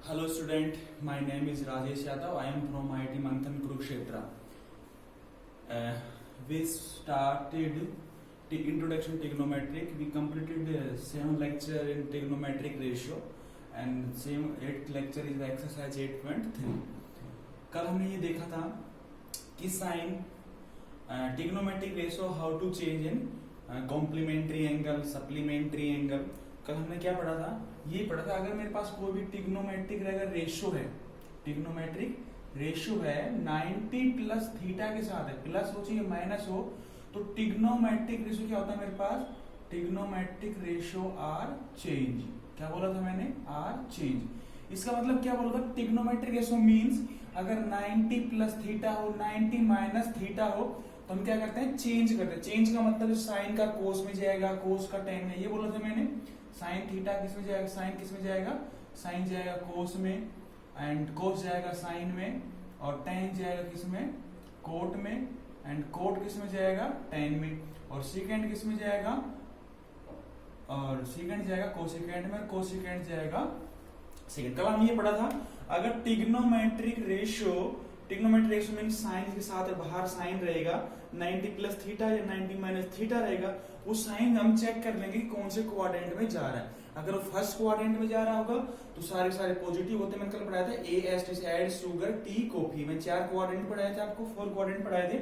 Hello student, my name is Rajesh Yadav. I am from IIT Manthan Kurukshetra. We started the introduction trigonometric. We completed 7 lecture in trigonometric ratio and same 8 lecture is exercise 8.3. कल हमने ये देखा था कि sine trigonometric ratio how to change in complementary angle supplementary angle. कल हमने क्या पढ़ा था, ये पढ़ा था अगर मेरे पास कोई भी ट्रिग्नोमेट्रिक अगर रेशियो है, ट्रिग्नोमेट्रिक रेशियो है 90 प्लस थीटा के साथ है, प्लस हो चाहिए माइनस हो, तो ट्रिग्नोमेट्रिक रेशियो क्या होता है मेरे पास, ट्रिग्नोमेट्रिक रेशियो आर चेंज. क्या बोला था मैंने, आर चेंज. इसका मतलब क्या बोला था, ट्रिग्नोमेट्रिक रेशियो मींस अगर 90 प्लस थीटा हो 90 माइनस थीटा हो तो हम क्या करते हैं, चेंज करते हैं. चेंज का मतलब साइन का कोस में जाएगा, कोस का टेन में, ये बोला था मैंने. साइन थीटा किस में जाएगा, साइन किस में जाएगा, साइन जाएगा कोस में, एंड कोस जाएगा साइन में, और टेन जाएगा किस में, कोट में, एंड कोट किस में जाएगा, टेन में, और सेकेंड किस में जाएगा, और सेकेंड जाएगा कोसेकेंड में, कोसेकेंड जाएगा सेकेंड. कल हम ये पढ़ा था अगर ट्रिग्नोमेट्रिक रेशियो मीन साइन के साथ बाहर साइन रहेगा 90 प्लस थीटा या 90 माइनस थीटा रहेगा, वो साइन हम चेक कर लेंगे कि कौन से क्वाड्रेंट में जा रहा है. अगर वो फर्स्ट क्वाड्रेंट में जा रहा होगा तो सारे पॉजिटिव होते हैं. मैंने कल पढ़ाया था A S add sugar to coffee में 4 क्वाड्रेंट पढ़ाए थे, आपको 4 क्वाड्रेंट पढ़ाए थे.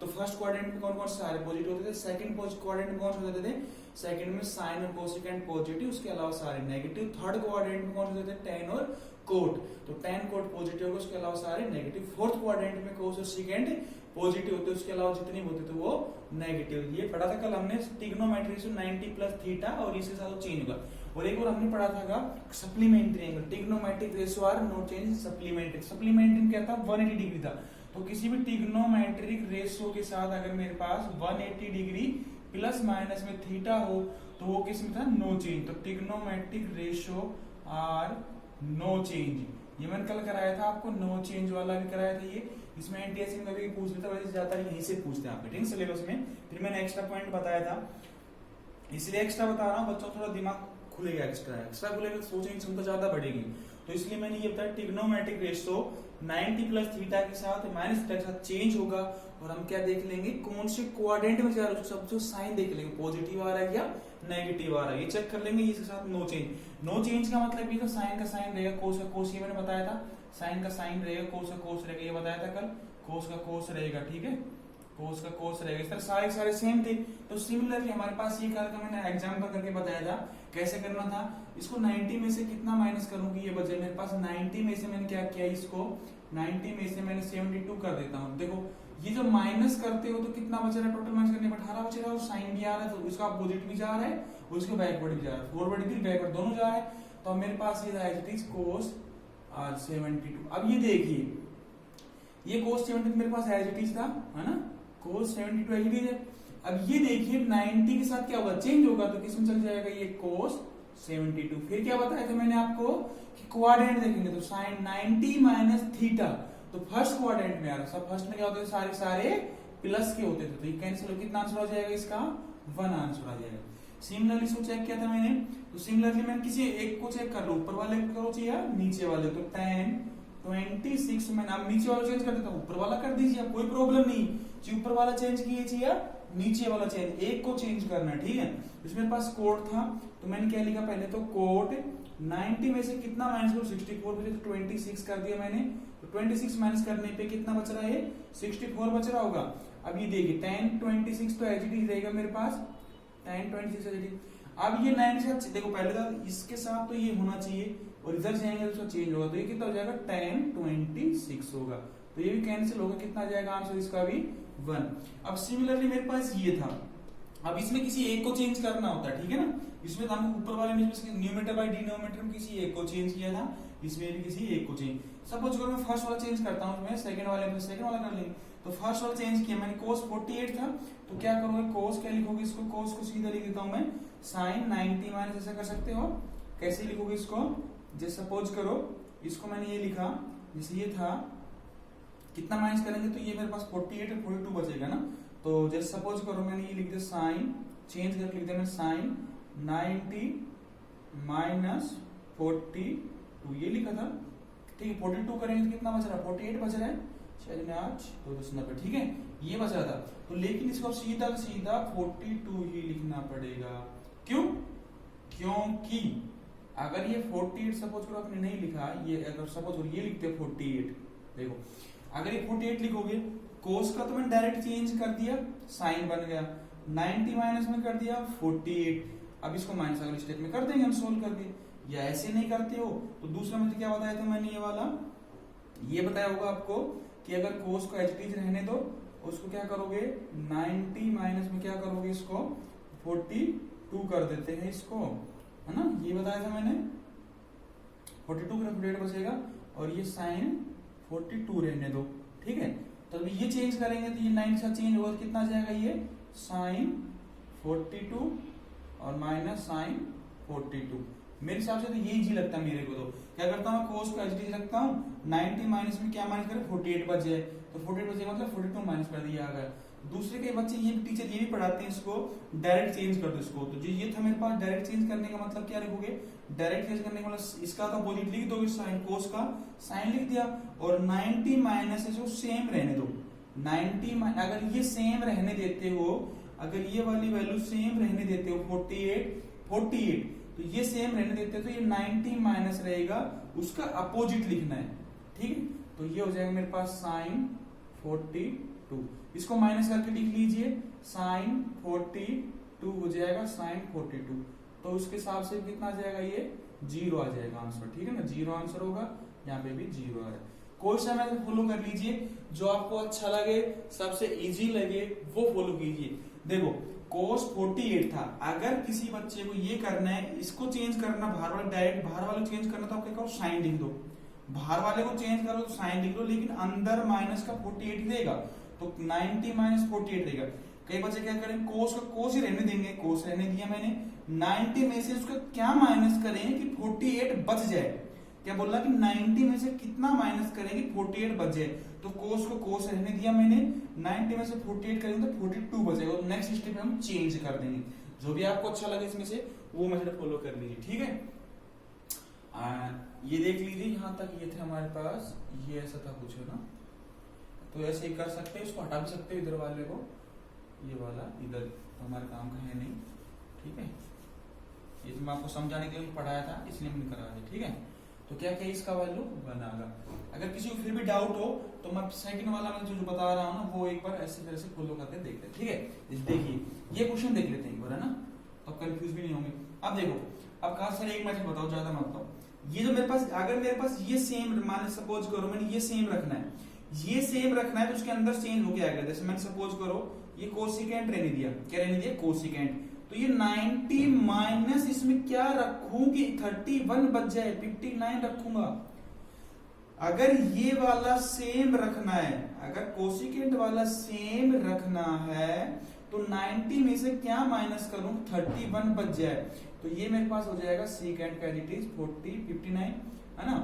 तो फर्स्ट क्वाड्रेंट में कौन कौन सारे पॉजिटिव होते थे, सेकंड क्वाड्रेंट में कौन से होते थे, सेकंड में साइन और कोसेकेंट पॉजिटिव, उसके अलावा सारे नेगेटिव. थर्ड क्वाड्रेंट में कौन से होते थे, टेन और कोट, तो टेन कोट पॉजिटिव होगा, उसके अलावा सारे नेगेटिव. फोर्थ क्वाड्रेंट में कोस और सेकंड पॉजिटिव होते, उसके अलावा जितने होते थे वो नेगेटिव. ये पढ़ा था कल हमने ट्रिग्नोमेट्री से 90 प्लस थीटा और इसके साथ चेंज होगा. और एक और हमने पढ़ा था supplementary angle, trigonometric ratio are no change supplementary. Supplementary क्या था, 180 डिग्री था. तो किसी भी ट्रिग्नोमेट्रिक रेशियो के साथ अगर मेरे पास 180 डिग्री प्लस माइनस में थीटा हो तो वो किस में था, नो चेंज. तो trigonometric ratio are no change. ये मैंने कल कराया था आपको, नो चेंज वाला भी कराया था. ये इसमें एनटीएससी में कभी पूछ लेता, वैसे ज्यादा यहीं से पूछते हैं आपके ठीक सिलेबस में. फिर मैंने एक्स्ट्रा पॉइंट बताया था, इसलिए एक्स्ट्रा बता रहा हूँ, बच्चों थोड़ा दिमाग खुलेगा, एक्स्ट्रा खुलेगा तो सोचने की क्षमता ज्यादा बढ़ेगी. तो इसलिए मैंने ये बताया ट्रिग्नोमेट्रिक रेशियो 90 प्लस थीटा के साथ माइनस थीटा के साथ चेंज होगा, और हम क्या देख लेंगे, कौन से क्वाड्रेंट में जा रहा है, सब जो साइन देख लेंगे, पॉजिटिव आ रहा है या नेगेटिव आ रहा है, ये चेक कर लेंगे. इसके साथ नो चेंज. नो चेंज का मतलब ये साइन का साइन रहेगा, कोस का कोस, ये मैंने बताया था. साइन का साइन रहेगा, कोस का कोस रहेगा, ये बताया था कल. कोस का कोस रहेगा, ठीक है, कोस का कोस रहेगा. इस तरह सारे सेम थे. तो सिमिलरली हमारे पास ये कल का मैंने एग्जाम्पल करके बताया था कैसे करना था. इसको 90 में से कितना माइनस करूंगी, ये बचे मेरे पास 90 में से मैंने क्या किया, इसको 90 में से मैंने 72 कर देता हूँ. देखो ये जो माइनस करते हो तो कितना बच रहा है, टोटल माइनस करने पर 18 बच रहा है, और साइन भी आ रहा है, तो इसका अपोजिट भी जा रहा है और इसका बैकवर्ड भी जा रहा है, फॉरवर्ड भी बैकवर्ड दोनों जा रहा है. तो मेरे पास ये था कोस 72. अब ये देखिए, ये कोस 72 मेरे पास एज इट इज था, है ना, कोस 72 एज इट इज है. अब ये देखिए 90 के साथ क्या होगा, चेंज होगा, तो किसमें चल जाएगा, ये कोस 72. फिर क्या बताया था मैंने आपको कि क्वाड्रेंट देखेंगे तो साइन 90 माइनस थीटा, तो फर्स्ट क्वाड्रेंट में आ रहा. सब फर्स्ट में क्या होते थे, सारे प्लस के होते थे, तो ये कैंसिल हो, कितना आंसर हो जाएगा इसका, 1 आंसर आ जाएगा. सिमिलरली इसको चेक किया था मैंने, तो सिमिलरली मैंने किसी एक को चेक कर लो, ऊपर वाले को करो या नीचे वाले, तो 10 26 में आप नीचे वाला चेंज कर देता हूं, ऊपर वाला कर दीजिए, कोई प्रॉब्लम नहीं. ऊपर वाला चेंज कीजिए या नीचे वाला चेंज, एक को चेंज करना है, ठीक है. इसमें मेरे पास कोड था, तो मैंने क्या लिखा पहले, तो कोड 90 में से कितना माइनस करो, 64 में से 26 कर दिया मैंने. तो 26 माइनस करने पे कितना बच रहा है, 64 बच रहा होगा. अब ये देखिए 10 26 तो एज इट इज रहेगा मेरे पास, 10 26 एज इट इज. अब ये 9 से देखो पहले था इसके साथ तो ये होना चाहिए, और इधर जाएंगे तो चेंज होगा, तो ये कितना हो जाएगा, 10 26 होगा. तो ये भी कैंसिल होगा, कितना जाएगा आंसर इसका भी 1. अब सिमिलरली मेरे पास ये था, अब इसमें किसी एक को चेंज करना होता है, ठीक है ना. इसमें तो हम ऊपर वाले में न्यूमरेटर बाय डिनोमिनेटर में किसी एक को चेंज किया था, इसमें भी किसी एक को चेंज. सपोज करो मैं फर्स्ट वाला चेंज करता हूं, मैं सेकंड वाले में सेकंड वाला कर लेंगे. तो फर्स्ट वाला चेंज किया मैंने, कोस 48 था, तो क्या करोगे, कोस क्या लिखोगे, इसको कोस को सीधा लिख देता हूं मैं, साइन 90 माइनस, ऐसा कर सकते हो. कैसे लिखोगे इसको, जैसे सपोज करो इसको मैंने ये लिखा, जैसे ये था, कितना माइनस करेंगे तो ये मेरे पास 48 और 42 बचेगा ना. तो जैसे सपोज करो मैंने ये लिख दिया साइन, चेंज करके लिख दिया मैं साइन 90 माइनस 42 ये लिखा था, ठीक है 42 करेंगे तो कितना बच रहा है 48 बच रहा है, चलिए आज 290, ठीक है ये बच रहा था। तो लेकिन इसको सीधा सीधा 42 ही लिखना पड़ेगा। क्यों? क्योंकि अगर ये 48 सपोज करो आपने नहीं लिखा, ये अगर सपोज करो ये लिखते 48, देखो अगर ये 48 लिखोगे कोस का तो मैंने डायरेक्ट चेंज कर दिया, साइन बन गया, 90 माइनस में कर दिया 48। अब इसको माइनस अगले स्टेप में कर देंगे हम सोल्व करके, या ऐसे नहीं करते हो तो दूसरा मेथड क्या बताया था मैंने, ये वाला ये बताया होगा आपको कि अगर कोस को एज इट इज रहने दो, उसको क्या करोगे 90 माइनस में क्या करोगे इसको 42 कर देते हैं इसको, है ना, ये बताया था मैंने। 42 का 48 बचेगा और ये साइन 42 रहने दो, ठीक है। तो अभी ये चेंज करेंगे तो ये 9 से चेंज होगा, कितना जाएगा ये साइन 42 और माइनस साइन 42। मेरे हिसाब से तो ये इजी लगता है मेरे को। तो क्या करता हूँ कोस को एज इट इज रखता हूँ, 90 माइनस में क्या माइनस करें 48 बच जाए, तो 48 बचे मतलब 42 माइनस कर दिया आ गया। दूसरे के बच्चे ये टीचर ये भी पढ़ाते हैं इसको डायरेक्ट चेंज कर दो इसको, तो जो ये था मेरे पास डायरेक्ट चेंज करने का मतलब क्या लिखोगे, डायरेक्ट चेंज करने का मतलब इसका तो अपोजिट लिख दोगे, साइन कोस का साइन लिख दिया और 90 माइनस इसको सेम रहने दो। 90 अगर ये सेम रहने देते हो, अगर ये वाली वैल्यू सेम रहने देते हो 48 तो ये सेम रहने देते हो तो ये 90 माइनस रहेगा, उसका अपोजिट लिखना है, ठीक है। तो ये हो जाएगा मेरे पास साइन 42, इसको माइनस करके लिख लीजिए, साइन 42 हो जाएगा साइन 42, तो उसके हिसाब से कितना आ जाएगा ये 0 आ जाएगा आंसर, ठीक है ना, 0 आंसर होगा, यहाँ पे भी 0 आ रहा है। क्वेश्चन में फॉलो कर लीजिए, जो आपको अच्छा लगे सबसे इजी लगे वो फॉलो कीजिए। देखो कोस 48 था, अगर किसी बच्चे को ये करना है, इसको चेंज करना बाहर वाले डायरेक्ट बाहर वाले चेंज करना तो आप क्या करो साइन लिख दो, बाहर वाले को चेंज करो तो साइन लिख लो, लेकिन अंदर माइनस का 48 रहेगा तो 90 माइनस 48 रहेगा। कई बच्चे क्या करेंगे कोस का कोस ही रहने देंगे, कोस रहने दिया मैंने, 90 में से उसका क्या माइनस करेंगे कि 48 बच जाए, क्या बोला कि 90 में से कितना माइनस करेंगे 48 बच जाए, तो कोस को कोस रहने दिया मैंने, 90 में से 48 करेंगे तो 42 बचेगा, और नेक्स्ट स्टेप में हम चेंज कर देंगे। जो भी आपको अच्छा लगे इसमें से वो मेथड फॉलो कर लीजिए, ठीक है। ये देख लीजिए यहाँ तक ये थे हमारे पास, ये ऐसा था कुछ है ना, तो ऐसे ही कर सकते हैं, इसको हटा भी सकते हैं इधर वाले को, ये वाला इधर तो हमारे काम का है नहीं, ठीक है। ये तो मैं आपको समझाने के लिए पढ़ाया था इसलिए मैंने करा दिया, ठीक है। तो क्या क्या इसका वैल्यू बनागा। अगर किसी को फिर भी डाउट हो तो मैं सेकंड वाला में जो बता रहा हूँ ना वो एक बार ऐसे तरह से फॉलो करके देखते हैं, ठीक है। देखिए ये क्वेश्चन देख लेते हैं एक बार, है ना, तो कंफ्यूज भी नहीं होंगे। अब देखो, अब खास कर एक मैथड बताओ, ज्यादा मत बताओ। ये जो मेरे पास, अगर मेरे पास ये सेम मान सपोज करो मैंने ये सेम रखना है, ये सेम रखना है तो उसके अंदर चेंज हो गया, जैसे मैंने सपोज करो ये कोसिकेंट रहने दिया, क्या रहने दिया कोसिकेंट, तो ये 90 माइनस इसमें क्या रखूं कि 31 बच जाए, 59 रखूंगा। अगर ये वाला सेम रखना है, अगर कोसिकेंट वाला सेम रखना है तो 90 में से क्या माइनस करूं 31 बच जाए, तो ये मेरे पास हो जाएगा सीकेंट का एज इट इज 59, है ना।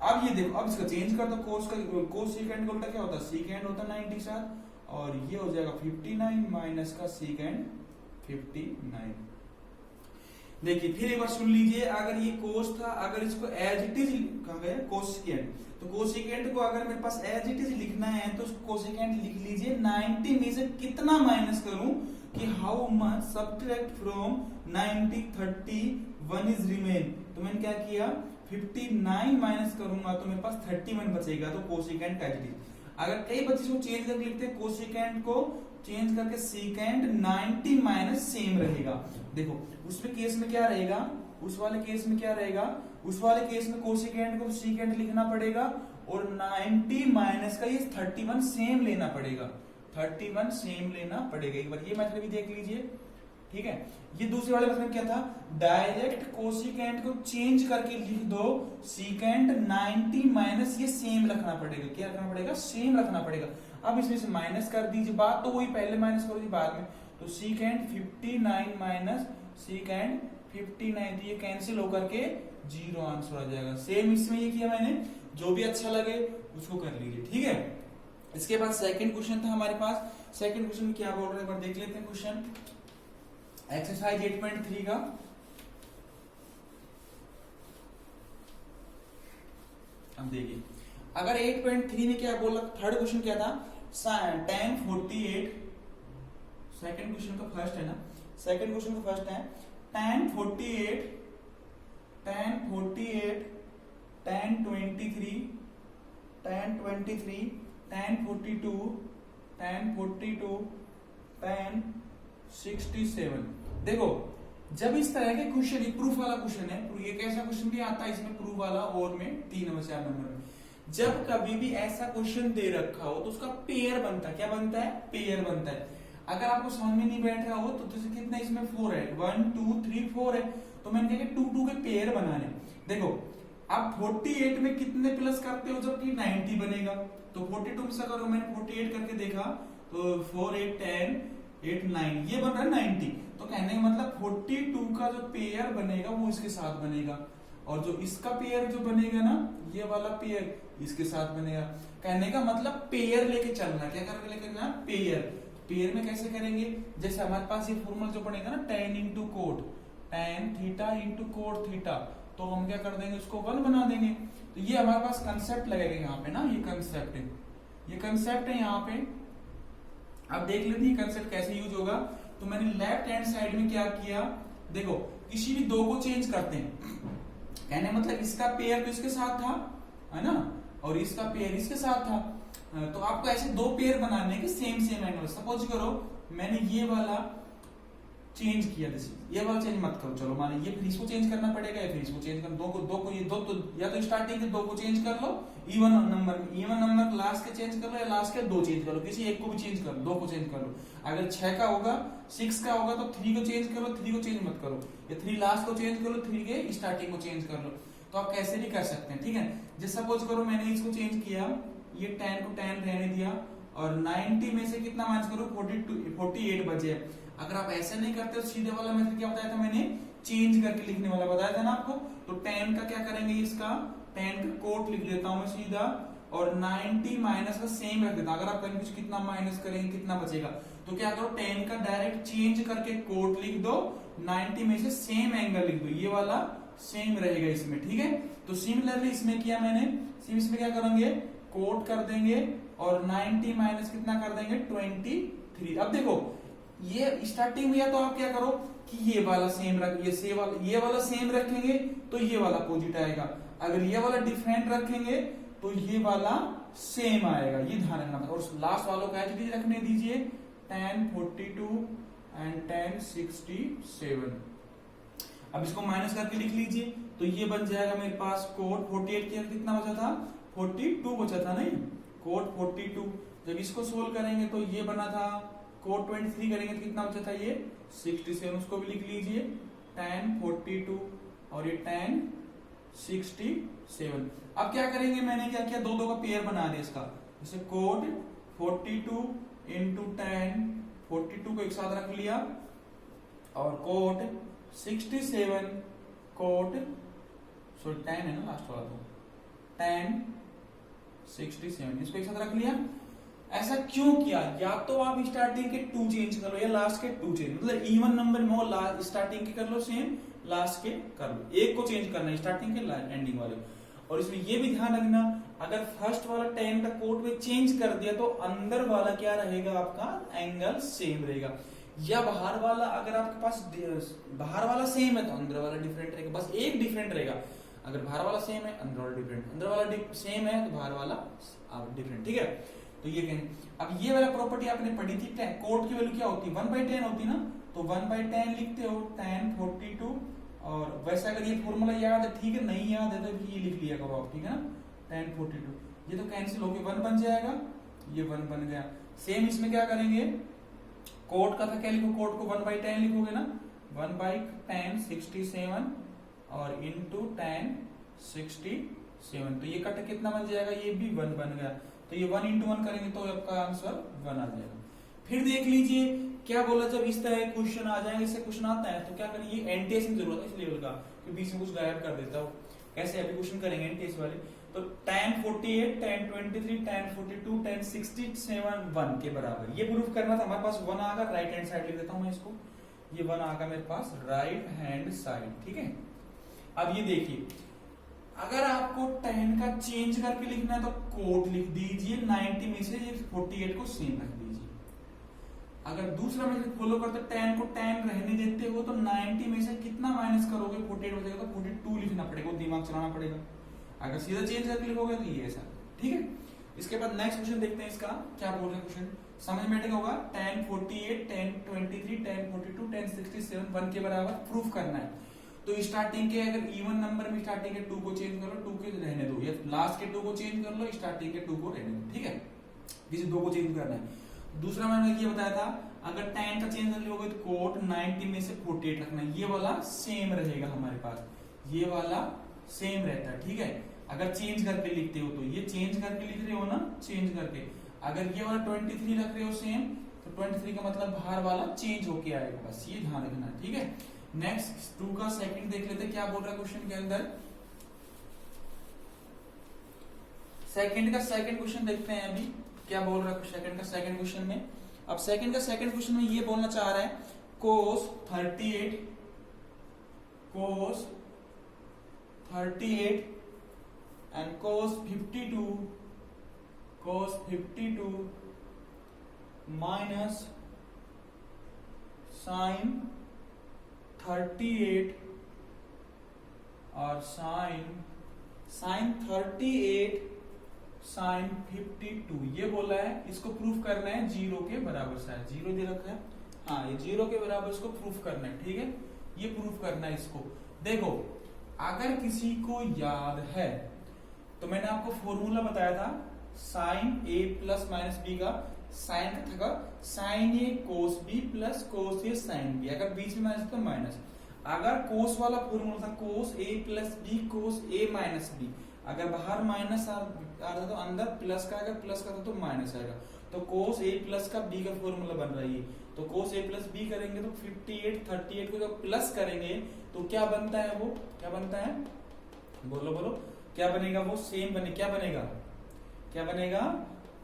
अब ये देखो, अब इसका चेंज कर दो, कोस का कोसिकेंट का उल्टा क्या होता है सीकेंट होता है 90 के साथ, और ये हो जाएगा 59 माइनस का सीकेंट 59। देखिए फिर एक बार सुन लीजिए, अगर ये कोस था, अगर इसको एज इट इज कहा गया कोसिकेंट, तो कोसिकेंट को अगर मेरे पास एज इट इज लिखना है तो कोसिकेंट लिख लीजिए 90 में से कितना माइनस करूं कि how much subtract from 90 31 is remain, तो मैंने क्या किया 59 माइनस करूंगा तो मेरे पास 31 बचेगा, तो कोसिकेंट एज इट इज। अगर कई बच्चे इसको चेंज करके लिखते हैं, कोसिकेंट को चेंज करके सीकेंट 90 माइनस सेम रहेगा। देखो उसमें केस में क्या रहेगा, उस वाले केस में क्या रहेगा, उस वाले केस में कोसिकेंट को सीकेंट लिखना पड़ेगा और 90 माइनस का ये 31 सेम लेना पड़ेगा, 31 सेम लेना पड़ेगा। एक बार ये मेथड भी देख लीजिए, ठीक है। ये दूसरे वाले मेथड में क्या था, डायरेक्ट कोसिकेंट को चेंज करके लिख दो सीकेंट 90 माइनस ये सेम रखना पड़ेगा, क्या रखना पड़ेगा सेम रखना पड़ेगा। अब इसमें से माइनस कर दीजिए, बात तो वही पहले माइनस करो बाद में, तो सीकेंट 59 माइनस सीकेंट 59, तो ये कैंसिल होकर के 0 आंसर आ जाएगा। सेम इसमें ये किया मैंने, जो भी अच्छा लगे उसको कर लीजिए, ठीक है। इसके बाद सेकंड क्वेश्चन था हमारे पास, सेकंड क्वेश्चन में क्या बोल रहे हैं एक बार देख लेते हैं। क्वेश्चन एक्सरसाइज 8.3 का अब देखिए, अगर 8.3 में क्या बोला, थर्ड क्वेश्चन क्या था, tan 48, सेकंड क्वेश्चन का फर्स्ट है ना, सेकंड क्वेश्चन का फर्स्ट है tan 48, tan 48, tan 23, tan 23, tan 42, tan 42, tan 67। देखो जब इस तरह के क्वेश्चन, प्रूफ वाला क्वेश्चन है, ये कैसा क्वेश्चन भी आता है इसमें प्रूफ वाला, और में 3 नंबर 4 नंबर में, जब कभी भी ऐसा क्वेश्चन दे रखा हो तो उसका पेयर बनता है। क्या बनता है? पेयर बनता है। अगर आपको समझ में नहीं बैठ रहा हो तो जैसे कितना इसमें 4 है, 1 2 3 4 है, तो मैंने कहा 2 2 के पेयर बनाने। देखो आप 48 में कितने प्लस करते हो जबकि 90 बनेगा, तो 42 में से करो, मैंने 48 करके देखा तो 4 8 10 8 9, ये बन रहा है 90। तो कहने का मतलब 42 का जो पेयर बनेगा वो इसके साथ बनेगा, और जो इसका पेयर जो बनेगा ना, ये वाला पेयर इसके साथ बनेगा। कहने का मतलब पेयर लेके चलना। क्या करके लेके चलना? पेयर। पेयर में कैसे करेंगे? जैसे हमारे पास ये फॉर्मूला जो पड़ेगा ना, tan into coat, tan theta into cot theta, तो हम क्या कर देंगे, उसको 1 बना देंगे। तो ये हमारे पास कंसेप्ट लगेगा यहाँ पे ना, ये कंसेप्ट है, ये कंसेप्ट है यहाँ पे। अब देख लेते हैं कंसेप्ट कैसे यूज होगा। तो मैंने लेफ्ट हैंड साइड में क्या किया, देखो किसी भी दो को चेंज करते हैं, कहने मतलब इसका पेयर तो इसके साथ था, है ना, और इसका पेयर इसके साथ था, तो आपको ऐसे दो पेयर बनाने के सेम एंगल। सपोज करो मैंने ये वाला चेंज किया, ये वाला चेंज मत करो, चलो माने ये, फिर इसको चेंज करना पड़ेगा, या फिर इसको चेंज कर, दो को ये दो, तो या तो स्टार्टिंग के दो को चेंज कर लो, इवन नंबर लास्ट के चेंज कर लो, या लास्ट के दो चेंज कर लो, किसी एक को भी चेंज कर लो, दो को चेंज कर लो। अगर 6 का होगा, 6 का होगा तो 3 को चेंज कर लो, 3 को चेंज मत करो, या 3 लास्ट को चेंज कर लो, 3 के स्टार्टिंग को चेंज कर लो। तो आप कैसे भी कर सकते हैं, ठीक है। जैसे सपोज करो मैंने इसको चेंज किया, ये tan को tan रहने दिया, और 90 में से कितना माइनस करो, 48 बचे। अगर आप ऐसे नहीं करते तो सीधे वाला मेथड क्या बताया था मैंने, चेंज करके लिखने वाला बताया था ना आपको। तो tan का क्या करेंगे, इसका tan का कोट लिख देता हूं मैं सीधा, और 90 माइनस का सेम रख देता हूं। अगर आप कंफ्यूज कितना माइनस करेंगे कितना बचेगा, तो क्या करो tan का डायरेक्ट चेंज करके कोट लिख दो, 90 में से सेम एंगल लिख दो, ये वाला सेम रहेगा इसमें, ठीक है। तो सिमिलरली इसमें किया मैंने, इसमें क्या करेंगे, कोट कर देंगे, और 90 माइनस कितना कर देंगे, 23। अब देखो ये स्टार्टिंग में, या तो आप क्या करो कि ये वाला सेम रख, ये वाला सेम रखेंगे तो ये वाला अपोजिट आएगा, अगर ये वाला डिफरेंट रखेंगे तो ये वाला सेम आएगा, ये ध्यान रखना। और लास्ट वालों का एच रखने दीजिए, tan 42 एंड tan 67। अब इसको माइनस करके लिख लीजिए, तो ये बन जाएगा मेरे पास कोट 48 के कितना बचा था, 42 बचा था, नहीं कोट 42। जब इसको सोल्व करेंगे तो ये बना था, कोट 23 करेंगे तो कितना बचा था, ये 67। उसको भी लिख लीजिए, tan 42 और ये tan 67। अब क्या करेंगे, मैंने क्या किया, दो का पेयर बना दिया इसका, जैसे कोट 42 इंटू tan 42 को एक साथ रख लिया, और कोट 67 कोट, सॉरी tan है ना लास्ट वाला, तो tan 67 इसको एक साथ रख लिया। ऐसा क्यों किया, या तो आप स्टार्टिंग के 2 चेंज कर लो, या लास्ट के 2 चेंज, मतलब इवन नंबर में हो, स्टार्टिंग के कर लो सेम, लास्ट के कर लो, एक को चेंज करना है स्टार्टिंग के एंडिंग वाले। और इसमें ये भी ध्यान रखना, अगर फर्स्ट वाला tan का कोट में चेंज कर दिया तो अंदर वाला क्या रहेगा, आपका एंगल सेम रहेगा, या बाहर वाला, अगर आपके पास बाहर वाला सेम है तो अंदर वाला डिफरेंट रहेगा, बस एक डिफरेंट रहेगा। अगर बाहर वाला सेम है, अंदर वाला डिफरेंट, अंदर वाला सेम है तो बाहर वाला डिफरेंट, ठीक है। तो ये कहें, अब ये वाला प्रॉपर्टी आपने पढ़ी थी, कोट की वैल्यू क्या होती है, 1/10 होती ना, तो 1/10 लिखते हो, tan 42। और वैसे अगर ये फॉर्मूला याद है, ठीक है, नहीं याद है तो ये लिख लिया करो आप, ठीक है ना, tan 42, ये तो कैंसिल होके 1 बन जाएगा, ये 1 बन गया। सेम इसमें क्या करेंगे, कोट का था क्या लिखो, कोट को 1/10 लिखोगे ना, 1/10 67 और इंटू tan 67, तो ये कट कितना बन जाएगा, ये भी 1 बन गया। तो ये 1 into 1 करेंगे तो आपका आंसर 1 आ जाएगा। फिर देख लीजिए क्या बोला, जब इस तरह क्वेश्चन आ जाएंगे, इससे क्वेश्चन आता है तो क्या करेंगे, एनटीएस की जरूरत है इस लेवल का, कि बीच में कुछ गायब कर देता हो, कैसे अभी क्वेश्चन करेंगे एनटीएस वाले। तो tan 48, tan 23, tan 42, tan 67 1 के बराबर, ये प्रूफ करना था। हमारे पास 1 आ गया, राइट हैंड साइड लिख देता हूं मैं इसको, ये 1 आ गया मेरे पास राइट हैंड साइड, ठीक है। अब ये देखिए, अगर आपको tan का चेंज करके लिखना है तो कोट लिख दीजिए, 90 में से 48 को सेम रख दीजिए। अगर दूसरा मेथड फॉलो करते tan को tan रहने देते हो तो 90 में से कितना माइनस करोगे, 48 बचेगा तो 42 लिखना पड़ेगा, दिमाग चलाना पड़ेगा। अगर सीधा चेंज करके लिखोगे तो ये ऐसा, ठीक है। इसके बाद नेक्स्ट क्वेश्चन देखते हैं, इसका क्या बोल रहे हैं क्वेश्चन, समझ में आएगा होगा। tan 48, tan 23, tan 42, tan 67 1 के बराबर प्रूफ करना है। तो स्टार्टिंग के अगर इवन नंबर में स्टार्टिंग के 2 को चेंज कर लो, 2 के रहने दो, या लास्ट के 2 को चेंज कर लो, स्टार्टिंग के 2 को रहने दो, ठीक है। किसी 2 को चेंज करना है। दूसरा मैंने ये बताया था, अगर tan का चेंज कर लोगे तो कोट 90 में से 48 रखना है, ये वाला सेम रहेगा हमारे पास, ये वाला सेम रहता है, ठीक है। अगर चेंज करके लिखते हो तो ये चेंज करके लिख रहे हो ना, चेंज करके। अगर ये वाला 23 रख रहे हो सेम, तो 23 का मतलब बाहर वाला चेंज होके आएगा, बस ये ध्यान रखना है, ठीक है। नेक्स्ट 2 का सेकंड देख लेते हैं, क्या बोल रहा है क्वेश्चन के अंदर। सेकंड का सेकंड क्वेश्चन देखते हैं अभी, क्या बोल रहा है सेकंड का सेकंड क्वेश्चन में। अब सेकंड का सेकंड क्वेश्चन में ये बोलना चाह रहा है, cos 38 and cos 52 minus sin 38 और sin 38 sin 52, ये बोला है। इसको प्रूफ करना है 0 के बराबर, शायद 0 दे रखा है, हाँ ये 0 के बराबर इसको प्रूफ करना है, ठीक है। ये प्रूफ करना है इसको। देखो अगर किसी को याद है तो मैंने आपको फॉर्मूला बताया था sine a plus minus B का, साइन का था sine A cos B plus cos A sine B, अगर बीच में माइनस तो माइनस। अगर कोस वाला फॉर्मूला था कोस ए प्लस बी कोस ए माइनस बी, अगर बाहर माइनस आ रहा तो अंदर प्लस का आएगा, प्लस का था तो माइनस आएगा। तो कोस ए प्लस का बी का फॉर्मूला बन रहा है, तो कोस ए प्लस बी करेंगे तो 58 38 को जब प्लस करेंगे तो क्या बनता है, वो क्या बनता है, बोलो बोलो क्या बनेगा, वो सेम बने, क्या बनेगा, क्या बनेगा।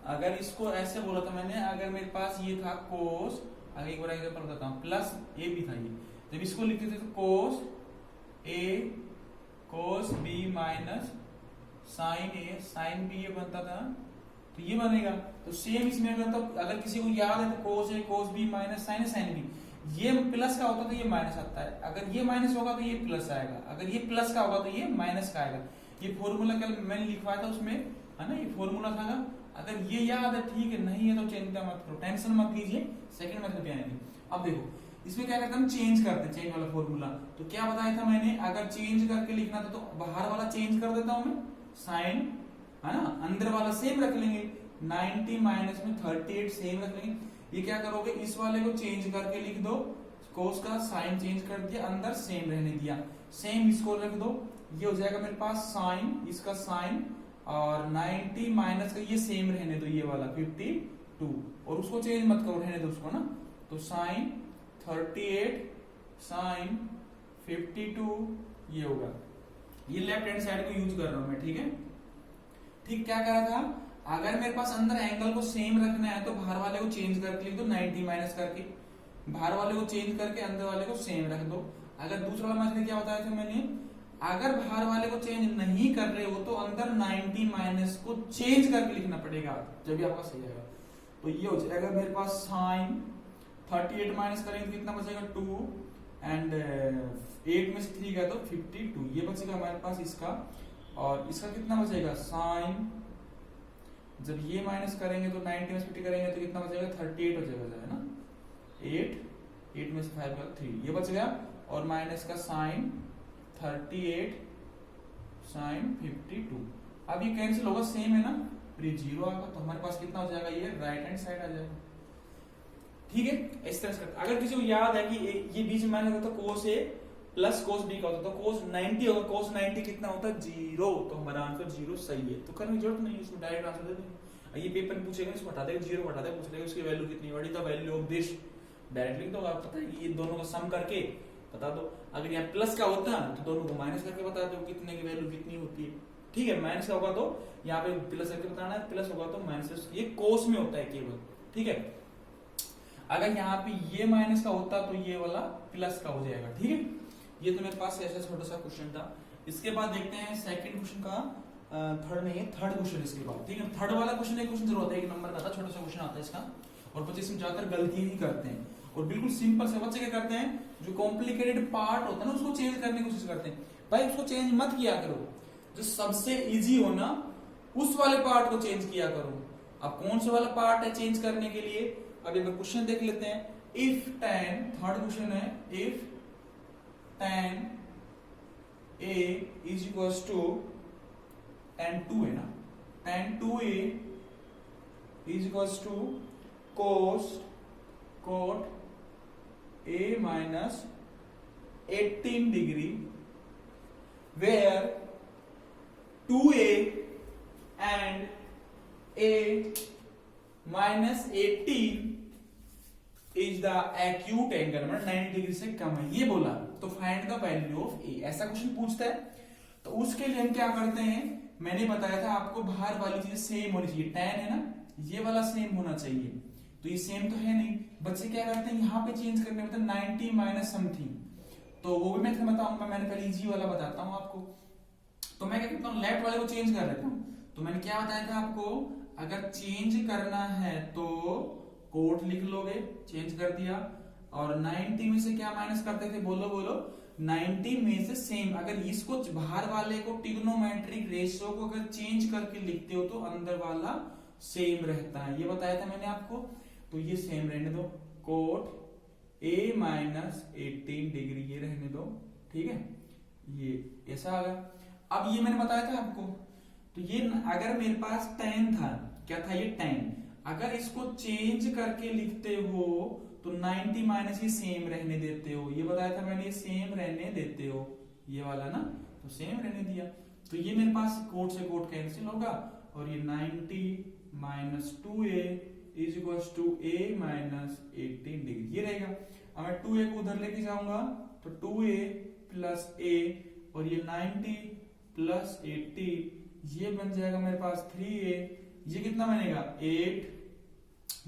अगर इसको ऐसे बोला था मैंने, अगर मेरे पास ये था कोस, आगे एक बार एग्जांपल बताता हूं, प्लस ए भी था ये, जब इसको लिखते थे तो कोस ए कोस बी माइनस साइन ए साइन बी, ये बनता था, तो ये बनेगा। तो सेम इसमें अगर, तो अगर किसी को याद है तो कोस ए कोस बी माइनस साइन ए साइन बी, ये प्लस का होता तो ये माइनस आता है, अगर ये माइनस होगा तो ये प्लस आएगा, अगर ये प्लस का होगा तो ये माइनस का आएगा। ये फॉर्मूला कल मैंने लिखवाया था उसमें, है ना, ये फॉर्मूला था ना। अगर ये याद है ठीक है, नहीं है तो चिंता मत करो, टेंशन मत लीजिए, सेकंड मेथड पे आएंगे। अब देखो इसमें क्या करते हैं, हम चेंज करते हैं, चेंज वाला फॉर्मूला। तो क्या बताया था मैंने, अगर चेंज करके लिखना था तो बाहर वाला चेंज कर देता हूं मैं, साइन, है ना, अंदर वाला सेम रख लेंगे, 90 माइनस में 38 सेम रख लेंगे। ये क्या करोगे, इस वाले को चेंज करके लिख दो, कोस का साइन चेंज कर दिया, अंदर सेम रहने दिया, सेम इसको रख दो, ये हो जाएगा मेरे पास साइन, इसका साइन, और 90 माइनस का ये सेम रहने दो, ये वाला 52, और उसको चेंज मत करो, रहने दो उसको ना। तो साइन 38 साइन 52 ये होगा। ये लेफ्ट हैंड साइड को यूज कर रहा हूं मैं, ठीक है। ठीक, क्या करा था, अगर मेरे पास अंदर एंगल को सेम रखना है तो बाहर वाले को चेंज करके लिख दो, 90 माइनस करके, बाहर वाले को चेंज करके अंदर वाले को सेम रख दो। अगर दूसरा वाला मैंने क्या बताया था मैंने, अगर बाहर वाले को चेंज नहीं कर रहे हो तो अंदर 90 माइनस को चेंज करके लिखना पड़ेगा, जब भी आपका सही आएगा। तो ये हो जाएगा मेरे पास साइन 38 माइनस करेंगे कितना बचेगा 2, एंड 8 में से 3 गया तो 52, ये बचेगा हमारे पास इसका। और इसका कितना बचेगा, साइन, जब ये माइनस करेंगे तो 90 में से 50 करेंगे तो कितना बचेगा 38 हो जाएगा, है ना, 8 में से 5 का 3, ये बच गया। और माइनस का साइन 38 साइन 52, अब ये कैंसिल होगा, सेम है ना, फिर 0 आएगा, तो हमारे पास कितना हो जाएगा, ये राइट हैंड साइड आ जाएगा, ठीक है। इस तरह से अगर किसी को याद है कि ये बीच में माइनस होता है कोस ए प्लस कोस बी का होता है, तो कोस 90 होगा, कोस 90 कितना होता है 0, तो हमारा आंसर 0 सही है। तो करने की जरूरत नहीं, इसको डायरेक्ट आंसर दे देंगे। ये पेपर में पूछेगा, इसको हटा देगा, 0 हटा देगा, पूछ लेगा उसकी वैल्यू कितनी, what is the value of this, direct लिख दो, आप पता है ये दोनों का सम करके बता दो। अगर यहाँ प्लस का होता तो दोनों को माइनस करके बता दो कितने की वैल्यू कितनी होती है, ठीक है। माइनस का होगा तो यहाँ पे प्लस करके बताना है, प्लस होगा तो माइनस, ये कोस में होता है केवल, ठीक है। अगर यहाँ पे ये माइनस का होता तो ये वाला प्लस का हो जाएगा, ठीक है। ये तो मेरे पास ऐसा छोटा सा क्वेश्चन था। इसके बाद देखते हैं सेकंड क्वेश्चन का, थर्ड नहीं है, थर्ड क्वेश्चन इसके बाद, ठीक है। थर्ड वाला क्वेश्चन एक क्वेश्चन जरूर होता है, एक नंबर का था, छोटा सा क्वेश्चन आता है इसका, और बच्चे इसमें ज्यादातर गलती ही करते हैं, और बिल्कुल सिंपल से बच्चे क्या करते हैं, जो कॉम्प्लिकेटेड पार्ट होता है ना उसको चेंज करने की कोशिश करते हैं। भाई उसको चेंज मत किया करो, जो सबसे इजी हो ना उस वाले पार्ट को चेंज किया करो। अब कौन सा वाला पार्ट है चेंज करने के लिए, अब एक क्वेश्चन देख लेते हैं। इफ tan, थर्ड क्वेश्चन है, if tan a is equal to tan 2 है ना, tan 2a is equal to cot a minus 18 degree, where 2a and a minus 18 is the acute angle, मतलब 90 डिग्री से कम है, ये बोला। तो find the value of A, ऐसा क्वेश्चन पूछता है। तो उसके लिए हम क्या करते हैं, मैंने बताया था आपको बाहर वाली चीज सेम होनी चाहिए, tan है ना, ये वाला सेम होना चाहिए, तो ये सेम तो है नहीं। बच्चे क्या करते हैं, यहाँ पे चेंज करने मतलब 90 माइनस समथिंग, तो वो भी मैं बताऊंगा, मैंने पहले इजी वाला बताता हूँ आपको। तो मैं क्या करता हूँ, लेफ्ट वाले को चेंज कर लेता हूँ। तो मैंने क्या बताया था आपको, अगर चेंज करना है तो कोट लिख लोगे, चेंज कर दिया, और 90 में से क्या माइनस करते थे, बोलो बोलो, 90 में से सेम। अगर इसको बाहर वाले को ट्रिग्नोमेट्रिक रेशियो को अगर चेंज करके लिखते हो तो अंदर वाला सेम रहता है, ये बताया था मैंने आपको। तो ये सेम रहने दो, कोट a माइनस 18 डिग्री ये रहने दो, ठीक है, ये ऐसा आ गया। अब ये मैंने बताया था आपको, तो ये अगर मेरे पास tan था, क्या था ये tan, अगर इसको चेंज करके लिखते हो तो 90 माइनस ये सेम रहने देते हो, ये बताया था मैंने, ये सेम रहने देते हो, ये वाला ना, तो सेम रहने दिया। तो ये मेरे पास कोट से कोट कैंसिल होगा, और ये 90 minus 2a is equal to a minus 18 degree, ये रहेगा। अब मैं 2a को उधर लेके जाऊंगा तो 2a प्लस a, और ये 90 प्लस 80 ये बन जाएगा मेरे पास 3a, ये कितना बनेगा 8,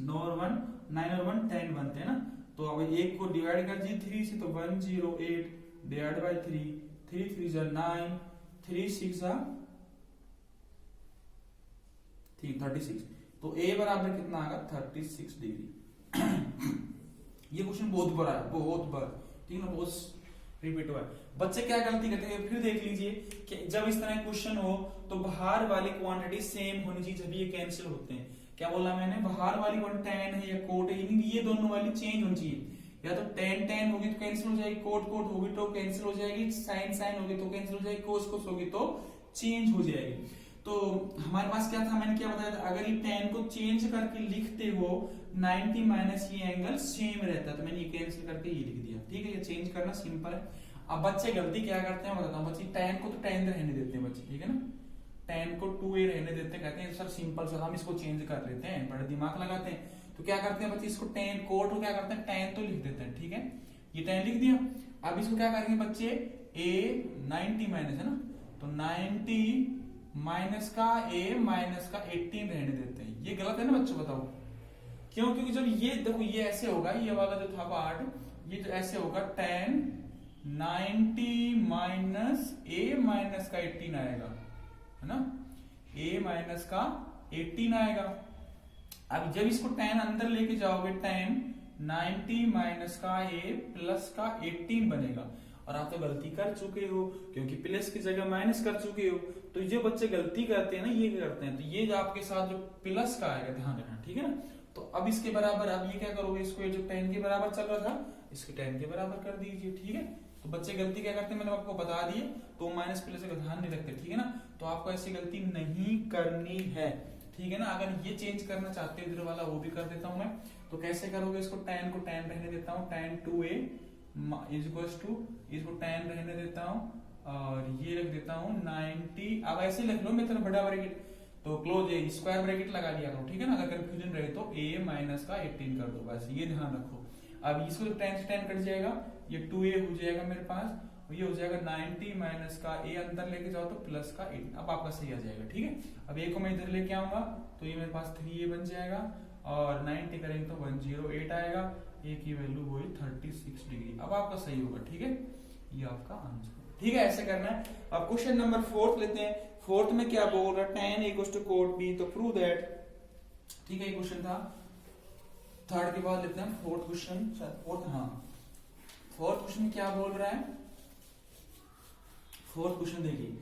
9 और 1 9 और 1 10 बनते हैं ना। तो अब एक को डिवाइड कर दिए 3 से, तो 108 डिवाइड बाय 3, 3 3 जा 9, 3 6 जा 36, तो a बराबर कितना आएगा 36 डिग्री। ये क्वेश्चन बहुत बड़ा है, बहुत बार, ठीक है ना, बहुत रिपीट हुआ है। बच्चे क्या गलती करते हैं, फिर देख लीजिए कि जब इस तरह क्वेश्चन हो तो बाहर वाली क्वांटिटी सेम होनी चाहिए, जब ये कैंसिल होते हैं। क्या बोला मैंने, बाहर वाली क्वांटिटी tan है या कोट है, ये दोनों वाली चेंज होनी चाहिए, या तो tan tan होगी तो कैंसिल हो जाएगी, कोट कोट होगी तो कैंसिल हो जाएगी, साइन साइन होगी तो कैंसिल हो जाएगी, कोस कोस होगी तो चेंज हो जाएगी। तो हमारे पास क्या था, मैंने क्या बताया था, अगर ये tan को चेंज करके लिखते हो 90 माइनस ये एंगल सेम रहता है, तो मैंने ये कैंसिल करके ये लिख दिया, ठीक है, ये चेंज करना सिंपल है। अब बच्चे गलती क्या करते हैं बताता हूँ, बच्चे tan को तो tan रहने देते हैं बच्चे, ठीक है ना, tan को 2a रहने देते हैं, कहते हैं सर सिंपल सर हम इसको चेंज कर लेते हैं, बड़ा दिमाग लगाते हैं। तो क्या करते हैं बच्चे, इसको tan कोट को क्या करते हैं, tan तो लिख देते हैं, ठीक है, ये tan लिख दिया। अब इसको क्या करेंगे बच्चे, a 90 माइनस है ना, तो 90 माइनस का a माइनस का 18 रहने देते हैं, ये गलत है ना बच्चों, बताओ क्यों, क्योंकि जब ये देखो ये ऐसे होगा, ये वाला जो था पार्ट, ये तो ऐसे होगा, tan 90 माइनस a माइनस का 18 आएगा, है ना, a माइनस का 18 आएगा। अब जब इसको tan अंदर लेके जाओगे, tan 90 माइनस का a प्लस का 18 बनेगा, और आप तो गलती कर चुके हो क्योंकि प्लस की जगह माइनस कर चुके हो। तो जो बच्चे गलती करते हैं ना, ये करते हैं, तो ये जो आपके साथ जो प्लस का आएगा ध्यान रखना, ठीक है ना। तो अब इसके बराबर, अब ये क्या करोगे, इसको ये जो tan के बराबर चल रहा था इसके tan के बराबर कर दीजिए, ठीक है। तो बच्चे गलती क्या करते हैं, मैंने आपको बता दिए, तो माइनस प्लस का ध्यान नहीं रखते, ठीक है ना। तो आपको ऐसी गलती नहीं करनी है, ठीक है ना। अगर ये चेंज करना चाहते हो इधर वाला, वो भी कर देता हूं मैं। तो कैसे करोगे, इसको tan को tan रहने देता हूँ, tan 2a is equal to, इसको tan रहने देता हूँ, और ये रख देता हूँ 90। अब ऐसे लिख लो, मैं बड़ा ब्रैकेट तो क्लोज स्क्वायर ब्रैकेट लगा दिया करो, ठीक है ना। अगर कंफ्यूजन रहे तो a माइनस का 18 कर दो, बस ये ध्यान रखो। अब इसको tan से tan कट जाएगा, ये 2a हो जाएगा मेरे पास, और ये हो जाएगा 90 माइनस का a अंदर लेके जाओ तो प्लस का 18, अब आपका सही आ जाएगा, ठीक है। अब a को मैं इधर लेके आऊंगा तो ये मेरे पास 3a बन जाएगा, और 90 करेंगे तो 108 आएगा, a की वैल्यू वही 36 डिग्री। अब आपका सही होगा, ठीक है, ये आपका आंसर। ठीक है, ऐसे करना है। अब क्वेश्चन नंबर 4 लेते हैं। 4 में क्या बोल रहा है, tan equals to cot b, तो प्रूव दैट, ठीक है, ये क्वेश्चन था। थर्ड के बाद लेते हैं फोर्थ क्वेश्चन, फोर्थ, हाँ, फोर्थ क्वेश्चन में क्या बोल रहा है। फोर्थ क्वेश्चन देखिए,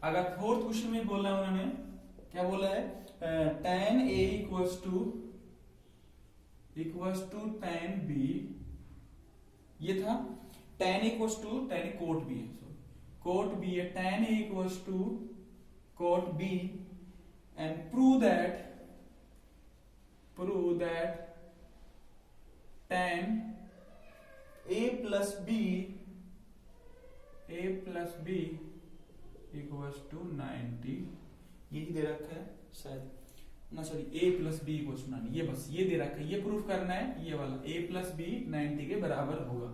अगर फोर्थ क्वेश्चन में बोला है उन्होंने, क्या बोला है, tan a equals to tan b, ये था tan equals to tan cot b है, cot b है, tan a equals to cot b, and prove that tan a plus b equals to 90, यही दे रखा है शायद ना, sorry, a plus B equals to 90, ये बस ये दे रखा है, ये प्रूफ करना है, ये वाला a प्लस बी 90 के बराबर होगा।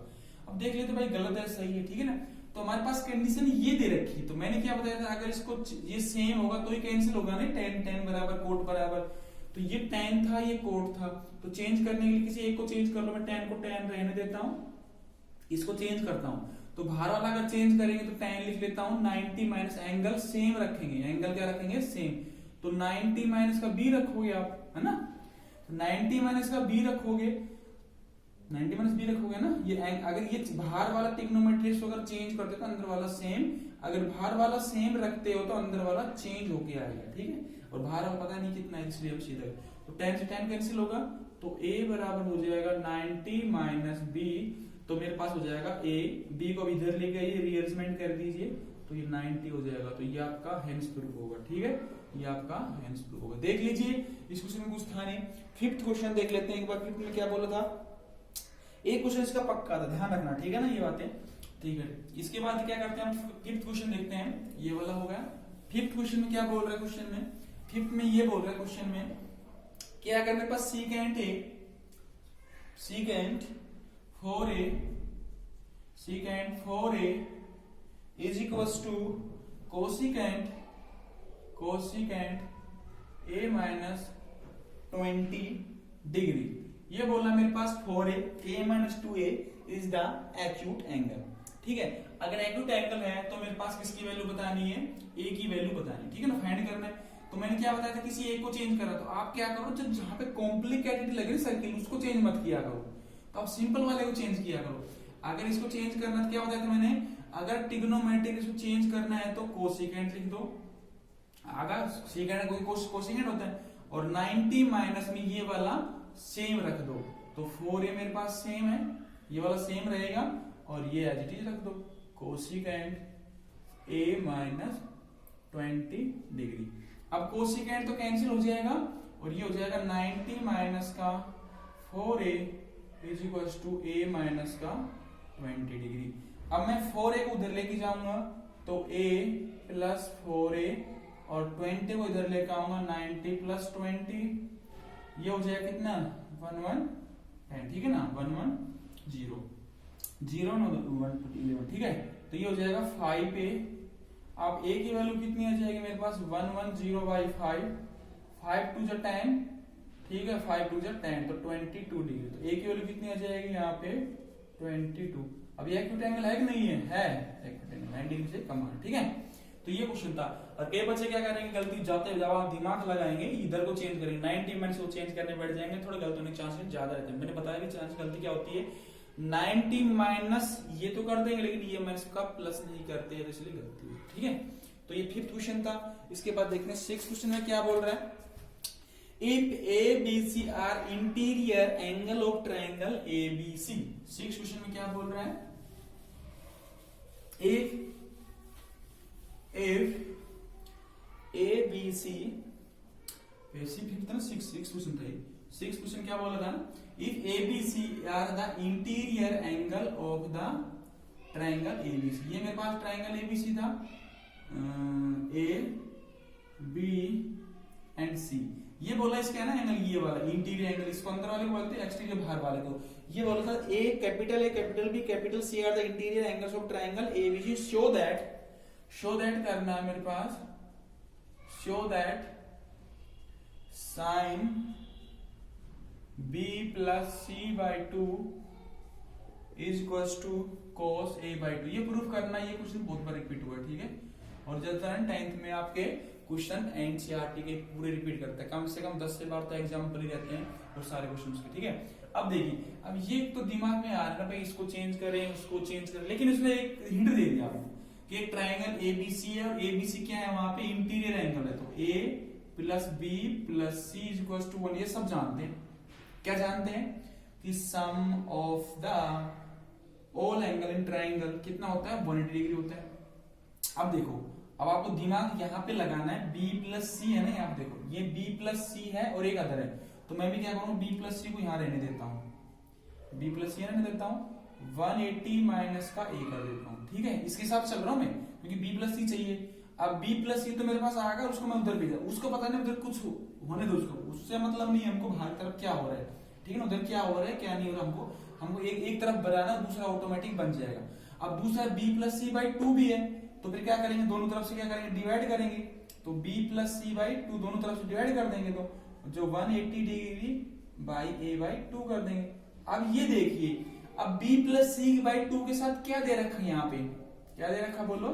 अब देख लेते भाई गलत है सही है, ठीक है ना। तो हमारे पास कंडीशन ये दे रखी, तो मैंने क्या बताया था, अगर इसको ये सेम होगा तो ही कैंसिल होगा ना, tan बराबर कोट बराबर, तो ये tan था ये कोट था, तो चेंज करने के लिए किसी एक को चेंज कर लो, मैं tan को tan रहने देता हूं, इसको चेंज करता हूं, तो बाहर वाला अगर चेंज करेंगे तो tan लिख लेता हूं, 90 माइनस एंगल सेम रखेंगे, एंगल क्या रखेंगे, सेम, तो 90 माइनस का b रखोगे आप, है ना, 90 माइनस का b रखोगे, 90 माइनस b रखोगे ना, ये अगर ये बाहर वाला ट्रिग्नोमेट्री अगर चेंज करते हो तो अंदर वाला सेम, अगर बाहर वाला सेम रखते हो तो अंदर वाला चेंज होके आएगा, ठीक है, और बाहर वाला पता नहीं कितना है इसलिए सीधा, तो tan से tan कैंसिल होगा, तो a बराबर हो जाएगा 90 माइनस b, तो मेरे पास हो जाएगा a, b को इधर लेके आइए, रीअरेंजमेंट कर दीजिए, तो ये 90 हो जाएगा, तो ये आपका हेंस प्रूफ होगा, ठीक है, ये आपका हेंस प्रूफ होगा। देख लीजिए इस क्वेश्चन में कुछ था नहीं। फिफ्थ क्वेश्चन देख लेते हैं एक बार, फिफ्थ में क्या बोला था, एक क्वेश्चन इसका पक्का था, ध्यान रखना, ठीक है ना, ये बातें, ठीक है। इसके बाद क्या करते हैं हम, फिफ्थ क्वेश्चन देखते हैं, ये वाला हो गया। फिफ्थ क्वेश्चन में क्या बोल रहा है, क्वेश्चन में फिफ्थ में ये बोल रहा है, क्वेश्चन में क्या अगर मेरे पास secant 4a is equals to cosecant a minus 20 degree, ये बोला मेरे पास 4a minus 2a is the acute angle, ठीक है। अगर एक्यूट एंगल है तो मेरे पास किसकी वैल्यू बतानी है, a की वैल्यू बतानी है, ठीक है ना, फाइंड करना है। तो मैंने क्या बताया था, किसी एक को चेंज करा, तो आप क्या करो, जब जहां पे कॉम्प्लिकेटेड लगे सर्किल उसको चेंज मत किया करो, तो आप सिंपल वाले को चेंज किया करो। अगर इसको चेंज करना तो क्या बताया था मैंने, अगर ट्रिग्नोमेट्रिक इसको चेंज करना है तो कोसेकेंट लिख दो, अगर सेकेंड कोई कोसेकेंट होता है, और 90 माइनस में ये वाला सेम रख दो, तो 4a मेरे पास सेम है, ये वाला सेम रहेगा, और ये एज इट इज रख दो, कोसेकेंट a माइनस 20 डिग्री। अब कोसेकेंट तो कैंसिल हो जाएगा, और ये हो जाएगा 90 माइनस का 4a is equals to a minus का 20 डिग्री। अब मैं 4a को उधर लेके जाऊंगा, तो a प्लस 4a, और 20 को इधर लेकर आऊंगा, 90 प्लस 20, ये हो जाएगा कितना, 1110, ठीक है ना, 110 11, ठीक है, तो ये हो जाएगा 5a। अब a की वैल्यू कितनी आ जाएगी मेरे पास, 110 बाई 5 टू जा 10, ठीक है, 5 टू जा 10, तो 22 डिग्री, तो a की वैल्यू कितनी आ जाएगी यहाँ पे 22। अब ये एक्यूट एंगल है कि नहीं है एक्यूट एंगल, 90 डिग्री से कम है, ठीक है। तो ये क्वेश्चन था। और कई बच्चे क्या करेंगे, गलती जाते जब आप दिमाग लगाएंगे इधर को चेंज करेंगे, 90 माइनस को चेंज करने बैठ जाएंगे, थोड़ा गलत होने के चांसेस ज्यादा रहते हैं। मैंने बताया कि चांस गलती क्या होती है, 90 माइनस ये तो कर देंगे, लेकिन ये माइनस का प्लस नहीं करते हैं, तो इसलिए गलती है, ठीक है। तो ये फिफ्थ क्वेश्चन था। इसके बाद देखते हैं सिक्स्थ क्वेश्चन में क्या बोल रहा है, If ABC are interior angle of triangle ABC, sixth question में क्या बोल रहा है, if ABC, फिफ्थ ना, सिक्स क्वेश्चन था, सिक्स क्वेश्चन क्या बोला था, if ABC are the interior angle of the triangle ABC, ये मेरे पास ट्राइंगल ABC था, A B एंड C, ये बोला इसका है ना एंगल, ये वाला इंटीरियर एंगल, इसको अंदर वाले को बोलते हैं, एक्सटीरियर बाहर वाले को। ये बोला था A capital B capital C are the interior angles of triangle ABC, show that करना है मेरे पास, show that sine B plus C by 2 is equals to cos a/2। ये प्रूफ करना, ये क्वेश्चन बहुत बार रिपीट हुआ है, ठीक है। और चलता है 10th में आपके क्वेश्चन एनसीईआरटी के पूरे रिपीट करते हैं, कम से कम 10 से 12 तो एग्जाम्पल ही रहते हैं और सारे क्वेश्चन के, ठीक है। अब देखिए, अब ये तो दिमाग में आ रहा है ना भाई, इसको चेंज करें उसको चेंज करें, लेकिन उसने एक हिंट दे दिया आपको कि एक ट्राइंगल एबीसी है और एबीसी क्या है, वहां पे इंटीरियर एंगल है, तो A plus B plus C is equal to 1। ये सब जानते हैं, क्या जानते हैं कि sum of the all angle in triangle कितना होता है, 180 डिग्री होता है। अब देखो, अब आपको दिमाग यहाँ पे लगाना है, b प्लस सी है ना, आप देखो ये b प्लस सी है और एक अदर है, तो मैं भी क्या करूँ, b प्लस सी को यहाँ रहने देता हूँ, b प्लस सी रहने देता हूँ, 180 माइनस का a कर देता हूँ, ठीक है। इसके साथ चल रहा हूँ मैं, क्योंकि b प्लस सी चाहिए। अब b प्लस सी तो मेरे पास आ गया, उसको मैं उधर भेजा, उसको पता नहीं उधर कुछ होने दो, उसको उससे मतलब नहीं, हमको बाहर तरफ क्या हो रहा है, ठीक है ना, उधर क्या हो रहा है क्या नहीं हो रहा, हमको एक तरफ बनाना, दूसरा ऑटोमेटिक बन जाएगा। अब दूसरा b प्लस सी बाई 2 भी है, तो फिर क्या करेंगे, दोनों तरफ से क्या करेंगे, डिवाइड करेंगे, तो b प्लस सी बाई 2 दोनों तरफ से डिवाइड कर देंगे, तो जो 180 डिग्री बाई a बाई 2 कर देंगे। अब ये देखिए, अब b प्लस सी बाई 2 के साथ क्या दे रखा है, यहाँ पे क्या दे रखा, बोलो,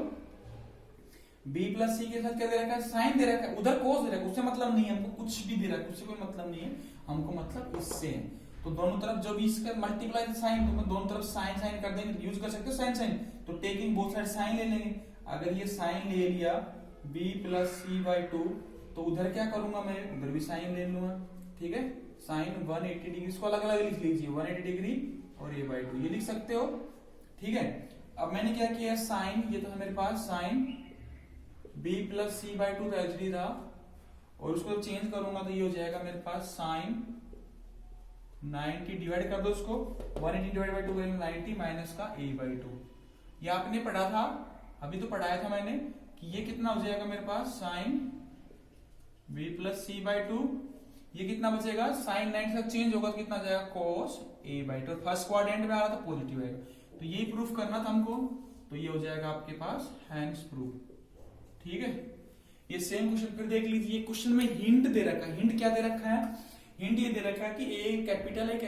b प्लस सी के साथ क्या दे रखा है, साइन दे रखा है, उधर कोस दे रखा है, उससे मतलब नहीं है हमको, कुछ भी दे रखा है उससे कोई मतलब नहीं है हमको, मतलब इससे है। तो दोनों तरफ जब इसका मल्टीप्लाई साइन, तो दोनों तरफ साइन साइन कर देंगे, यूज कर सकते हो साइन साइन, तो टेकिंग बोथ साइड साइन ले लेंगे। अगर ये साइन ले लिया b प्लस सी बाई 2, तो उधर क्या करूंगा मैं, उधर भी साइन ले लूंगा, ठीक है। साइन 180 डिग्री, इसको अलग अलग लिख लीजिए, 180 डिग्री और a बाई 2 ये लिख सकते हो, ठीक है। अब मैंने क्या किया, साइन, ये तो है मेरे पास sine b plus C by 2 एचडी था, और उसको चेंज करूंगा तो ये हो जाएगा मेरे पास साइन 90 डिवाइड कर दो उसको, 180 डिवाइड बाई 2 करेंगे 90 माइनस का a बाई 2। ये आपने पढ़ा था, अभी तो पढ़ाया था मैंने कि ये कितना हो जाएगा मेरे पास, sine b plus C by 2, ये कितना बचेगा, साइन 90 का चेंज होगा तो कितना जाएगा, cos a by 2, first quadrant में आ रहा था पॉजिटिव आएगा, तो ये प्रूफ करना था हमको, तो ये हो जाएगा आपके पास हैंस प्रूफ, ठीक है। ये सेम क्वेश्चन फिर देख लीजिए, क्वेश्चन में हिंट दे रखा है, हिंट क्या दे रखा है, हिंट ये दे रखा है कि A capital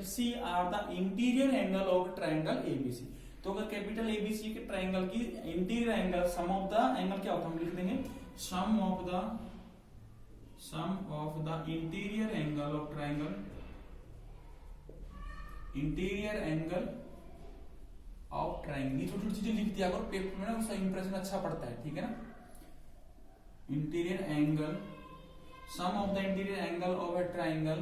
C are the interior angle of triangle ABC. तो अगर कैपिटल एबीसी के ट्राइंगल की interior angle, sum of the angle क्या होता है, हम लिख देंगे sum of the interior angle of triangle, interior angle of triangle, ये छोटी छोटी चीजें लिख दिया करो पेपर में ना, उसका इंप्रेशन अच्छा पड़ता है, ठीक है ना। Interior angle, sum of the interior angle of a triangle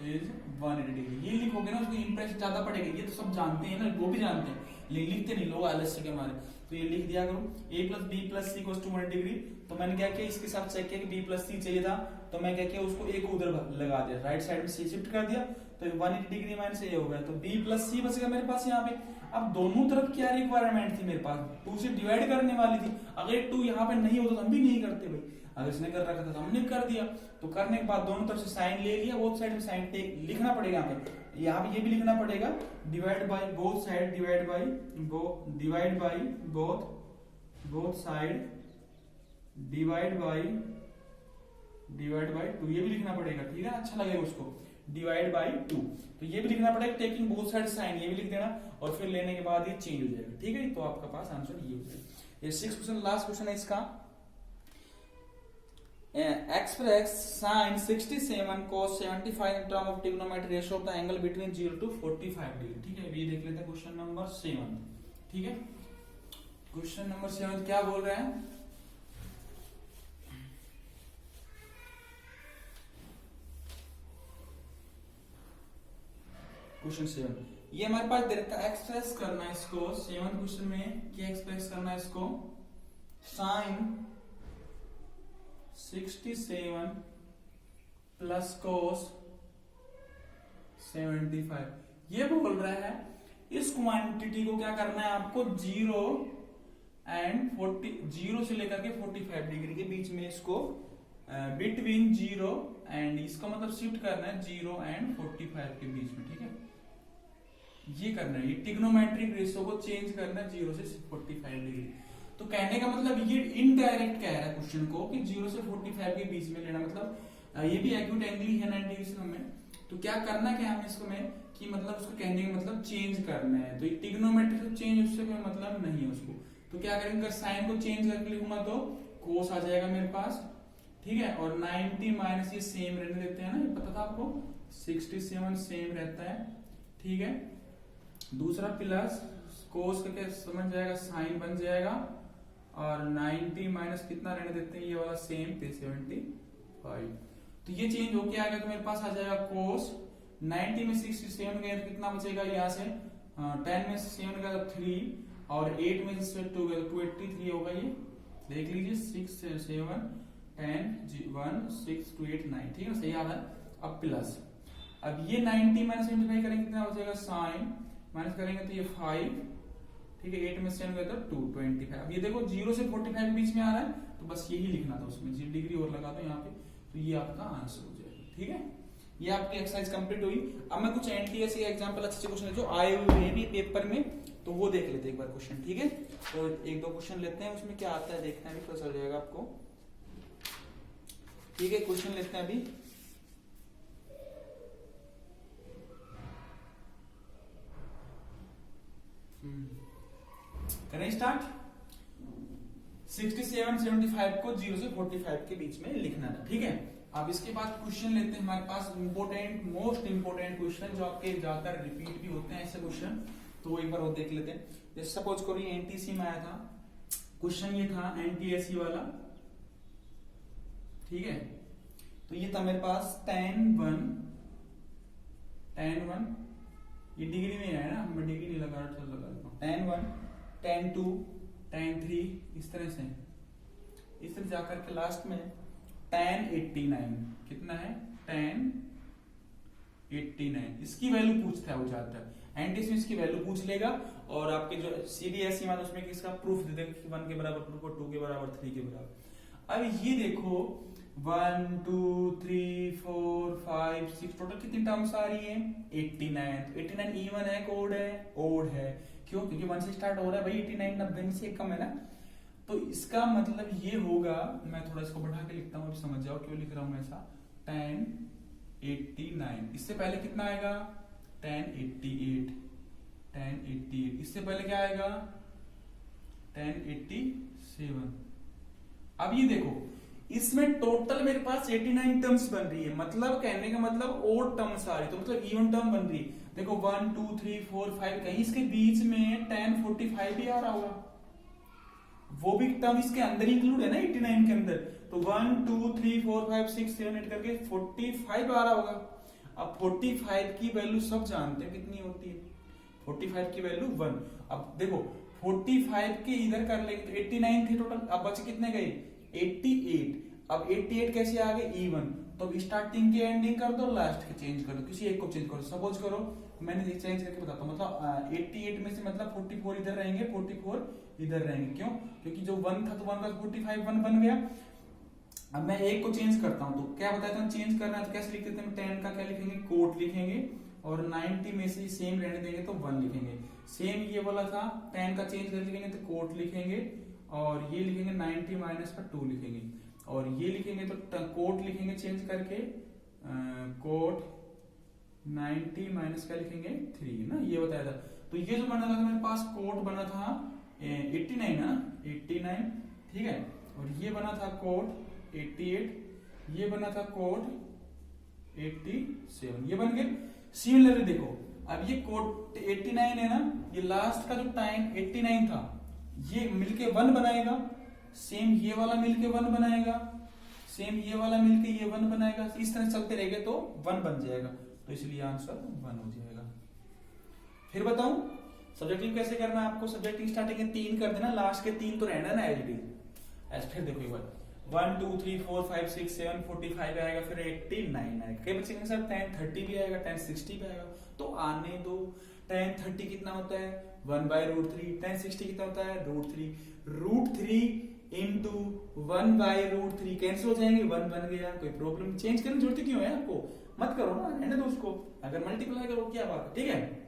is 180 degree, ये लिखोगे ना उसको इंप्रेशन ज्यादा पड़ेगा, ये तो सब जानते हैं ना, वो भी जानते हैं, लेकिन लिखते नहीं लोग आलस्य के मारे, तो ये लिख दिया करो a plus B plus C equals to 180 degree. तो मैंने क्या किया, इसके साथ चेक किया कि b प्लस सी चाहिए था, तो मैं क्या किया, उसको a को उधर लगा दिया, राइट साइड में c शिफ्ट कर दिया, तो 180 डिग्री माइनस a हो गया, तो b प्लस सी बच गया मेरे पास यहाँ पे। अब दोनों तरफ क्या रिक्वायरमेंट थी मेरे पास, 2 से डिवाइड करने वाली थी, अगर 2 यहाँ पे नहीं होता तो हम भी नहीं करते भाई, अगर इसने कर रखा था तो हमने कर दिया। तो करने के बाद दोनों तरफ से साइन ले लिया, बोथ साइड में साइन लिखना पड़ेगा, यहाँ पे ये भी लिखना पड़ेगा, divide by both side, divide by both side, divide by 2, ये भी लिखना पड़ेगा, ठीक है, अच्छा लगेगा उसको, डिवाइड बाय 2, तो ये भी लिखना पड़ेगा, टेकिंग बोथ साइड साइन, ये भी लिख देना, और फिर लेने के बाद ये चेंज हो जाएगा, ठीक है। तो आपका पास आंसर ये हो जाएगा। ये 6 क्वेश्चन, लास्ट क्वेश्चन है इसका, express sin 67 cos 75 in term of trigonometry ratio of the angle between 0 to 45 degree, ठीक है। ये देख लेते हैं क्वेश्चन नंबर 7, ठीक है। क्वेश्चन नंबर 7 क्या बोल रहे हैं, क्वेश्चन 7, ये हमारे पास दे रखा है, एक्सप्रेस करना है इसको, 7 क्वेश्चन में क्या एक्सप्रेस करना है इसको, साइन 67 प्लस cos 75, ये बोल रहा है इस क्वांटिटी को क्या करना है आपको, 0 से लेकर के 45 डिग्री के बीच में, इसको बिटवीन 0 एंड, इसका मतलब शिफ्ट करना है 0 एंड 45 के बीच में, ठीक है। ये करना है, ये ट्रिग्नोमेट्रिक रेशियो को चेंज करना है 0 से 45 डिग्री। तो कहने का मतलब ये इनडायरेक्ट कह रहा है क्वेश्चन को कि 0 से 45 के बीच में लेना, मतलब ये भी एक्यूट एंगल ही है 90 डिग्री में, तो क्या करना क्या हमें इसको में कि मतलब उसको कहने का मतलब चेंज करना है, तो ट्रिग्नोमेट्री से चेंज उससे कोई मतलब नहीं है उसको। तो क्या करेंगे, साइन को चेंज करके लिखूंगा तो कोस आ जाएगा मेरे पास, ठीक है। और 90 माइनस ये सेम रहने देते हैं ना, ये पता था आपको, 67 सेम रहता है, ठीक है। दूसरा प्लस कोस का क्या समझ जाएगा, साइन बन जाएगा, और 90 माइनस कितना रहने देते हैं, ये वाला सेम पे 75। तो ये चेंज होके आएगा तो मेरे पास आ जाएगा कोस 90 में 67 गया तो कितना बचेगा यहाँ से, 10 में 7 गया तो 3, और 8 में से 2 गया तो 283 होगा। ये देख लीजिए 6 7 10 1 6 2 8 9, ठीक है, सही आ रहा है। अब प्लस, अब ये 90 माइनस 75 करेंगे कितना बचेगा, साइन माइनस करेंगे तो ये 5, ठीक है, 8 में 7 गया तो 225। अब ये देखो 0 से 45 के बीच में आ रहा है, तो बस यही लिखना था उसमें, 0 डिग्री और लगा दो यहाँ पे, तो ये आपका आंसर हो जाएगा, ठीक है। ये आपकी एक्सरसाइज कंप्लीट हुई। अब मैं कुछ एनटीएस एग्जांपल अच्छे क्वेश्चन जो आए हुए हैं भी पेपर में, तो वो देख लेते हैं एक बार क्वेश्चन, ठीक है। तो एक दो क्वेश्चन लेते हैं, उसमें क्या आता है देखना है, भी पता चल जाएगा आपको, ठीक है। क्वेश्चन लेते हैं अभी, करें स्टार्ट। 67 75 को 0 से 45 के बीच में लिखना था, ठीक है। अब इसके बाद क्वेश्चन लेते हैं हमारे पास इंपोर्टेंट, मोस्ट इंपोर्टेंट क्वेश्चन जो आपके ज्यादातर रिपीट भी होते हैं ऐसे क्वेश्चन, तो एक बार वो देख लेते हैं। जैसे सपोज करो ये एनटीसी में आया था क्वेश्चन, ये था एनटीएससी वाला, ठीक है। तो ये था मेरे पास tan 1, ये डिग्री में है ना, मैं डिग्री नहीं लगा रहा, चल लगा देता हूं, tan 1 tan 2 tan 3, इस तरह से जाकर के लास्ट में tan 89, कितना है tan 89, इसकी वैल्यू पूछता है वो ज्यादातर एनटीसी, इसकी वैल्यू पूछ लेगा, और आपके जो सीडीएसई में उसमें इसका प्रूफ दे देगा कि 1 के बराबर प्रूफ और 2 के बराबर 3 के बराबर। अब ये देखो 1 2 3 4 5 6 टोटल कितनी टर्म्स आ रही है, 89। 89 इवन है, कोड है, ओड है, क्यों, क्योंकि 1 से स्टार्ट हो रहा है भाई, 89 90 से कम है ना। तो इसका मतलब ये होगा, मैं थोड़ा इसको बढ़ा के लिखता हूँ, समझ जाओ क्यों लिख रहा हूं ऐसा, tan 89, इससे पहले कितना आएगा tan 88, इससे पहले क्या आएगा tan 87। अब ये देखो इसमें टोटल मेरे पास 89 टर्म्स बन रही है, मतलब कहने का मतलब ओड टर्म्स आ रही है, तो मतलब इवन टर्म बन रही है। देखो 1 2 3 4 5, कहीं इसके बीच में tan 45 भी आ रहा होगा, वो भी टर्म इसके अंदर इंक्लूड है ना 89 के अंदर, तो 1 2 3 4 5 6 7 8 करके 45 आ रहा होगा। अब 45 की वैल्यू सब जानते हैं कितनी होती है, 45 की वैल्यू 1। अब देखो 45 के इधर कर लेंगे तो 89 थे टोटल, अब बचे कितने गए 88। अब 88 कैसे आ गए, इवन, तो अब स्टार्टिंग की एंडिंग कर दो, लास्ट के चेंज कर दो, किसी एक को चेंज करो। सपोज करो मैंने चेंज करके बताता हूँ, मतलब 88 में से मतलब 44 इधर रहेंगे, 44 इधर रहेंगे, क्यों, क्योंकि जो 1 था तो 1 प्लस 45 1 बन गया। अब मैं एक को चेंज करता हूँ, तो क्या बताया था चेंज करना है, तो कैसे लिख देते हैं, 10 का क्या लिखेंगे, कोट लिखेंगे, और 90 में से सेम रहने देंगे तो 1 लिखेंगे। सेम ये वाला था 10 का चेंज कर लिखेंगे तो कोट लिखेंगे, और ये लिखेंगे 90 माइनस का 2 लिखेंगे, और ये लिखेंगे तो कोट लिखेंगे चेंज करके, कोट 90 माइनस का लिखेंगे 3 ना, ये बताया था। तो ये जो बना था मेरे पास कोट बना था 89 ना, 89, ठीक है, और ये बना था कोट 88, ये बना था कोट 87, ये बन गए। सिमिलरली देखो अब ये कोट 89 है ना, ये लास्ट का जो टाइम 89 था ये मिलके 1 बनाएगा, सेम ये वाला मिलके 1 बनाएगा, सेम ये वाला मिलके ये 1 बनाएगा, इस तरह चलते रहेंगे तो 1 बन जाएगा, तो इसलिए आंसर 1 हो जाएगा। फिर बताऊं सब्जेक्टिव कैसे करना है आपको, सब्जेक्टिव स्टार्टिंग के 3 कर देना, लास्ट के 3 तो रहना ना एलडी। फिर देखो एक बार 1 2 3 4 5 6 7 45 आएगा, फिर 89 आएगा, कई बच्चे सर tan 30 भी आएगा, tan 60 भी आएगा, तो आने दो। tan 30 कितना होता है 1/√3, tan 60 कितना होता है √3 इंटू 1/√3 कैंसिल हो जाएंगे, 1 बन गया, कोई प्रॉब्लम, चेंज करने की जरूरत क्यों है आपको, मत करो ना, रहने दो उसको, अगर मल्टीप्लाई करो क्या बात है, ठीक है।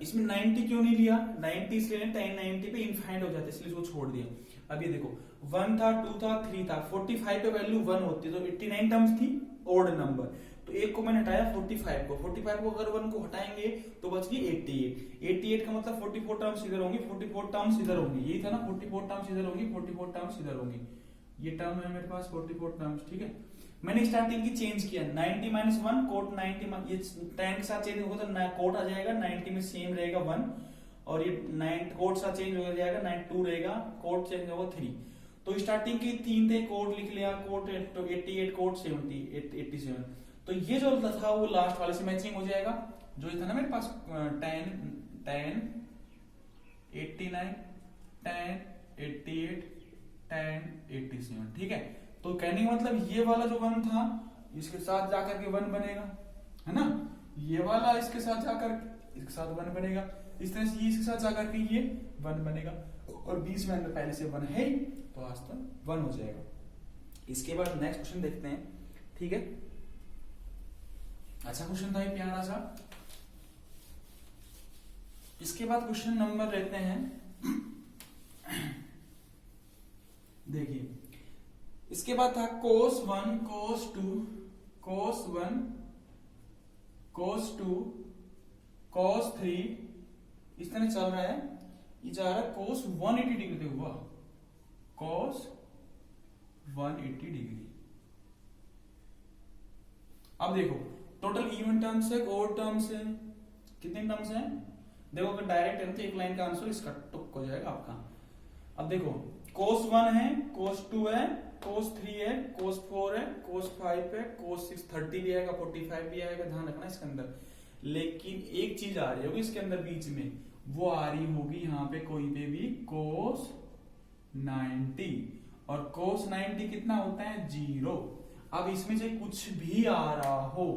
इसमें 90 क्यों नहीं लिया, 90 इसलिए tan 90 पे इनफाइनाइट हो जाता है, इसलिए इसको छोड़ दिया। अब ये देखो 1 था 2 था 3 था, 45 पे वैल्यू 1 होती है, तो 89 टर्म्स थी ओड नंबर, तो एक को मैंने हटाया 45 को, 45 को अगर 1 को हटाएंगे तो बच गई 88। 88 का मतलब 44 टर्म्स इधर होंगी, 44 टर्म्स इधर होंगी, यही था ना, 44 टर्म्स इधर होंगी, 44 टर्म्स इधर होंगी, ये टर्म है मेरे पास 44 टर्म्स, ठीक है। मैंने स्टार्टिंग की चेंज किया, 90 माइनस 1 कोट 90, ये 10 के साथ चेंज होगा तो कोट आ जाएगा, 90 में सेम रहेगा 1, और ये 9 कोट साथ चेंज हो जाएगा, 92 रहेगा, कोट चेंज होगा 3। तो स्टार्टिंग की 3 थे, कोट लिख लिया, कोट 88 कोट 70 87। तो ये जो था वो लास्ट वाले से मैचिंग हो जाएगा, जो था ना मेरे पास 10 10 89 10 88 10 87, ठीक है। तो कहने का मतलब ये वाला जो 1 था इसके साथ जाकर के 1 बनेगा, है ना, ये वाला इसके साथ जाकर इसके साथ 1 बनेगा, इस तरह से ये इसके साथ जाकर के ये 1 बनेगा, और 20 में अंदर पहले से 1 है तो आज तक 1 हो जाएगा। इसके बाद नेक्स्ट क्वेश्चन देखते हैं, ठीक है। अच्छा क्वेश्चन था ये प्यारा सा। इसके बाद क्वेश्चन नंबर लेते हैं, देखिए इसके बाद था cos 1 cos 2 cos 1 cos 2 cos 3, इस तरह चल रहा है, ये जा रहा है cos 180 डिग्री, देखो cos 180 डिग्री। अब देखो टोटल इवन टर्म्स है, ओड टर्म्स है, कितने टर्म्स हैं, देखो अगर डायरेक्ट है तो एक लाइन का आंसर इसका टुक हो जाएगा आपका। अब देखो cos 1 है, cos 2 है, cos 3 है, cos 4 है, cos 5 है, cos 6, 30 भी आएगा, 45 भी आएगा, ध्यान रखना इसके अंदर। लेकिन एक चीज आ रही होगी इसके अंदर बीच में, वो आ रही होगी यहाँ पे कोई पे भी cos 90, और cos 90 कितना होता है 0। अब इसमें से कुछ भी आ रहा हो,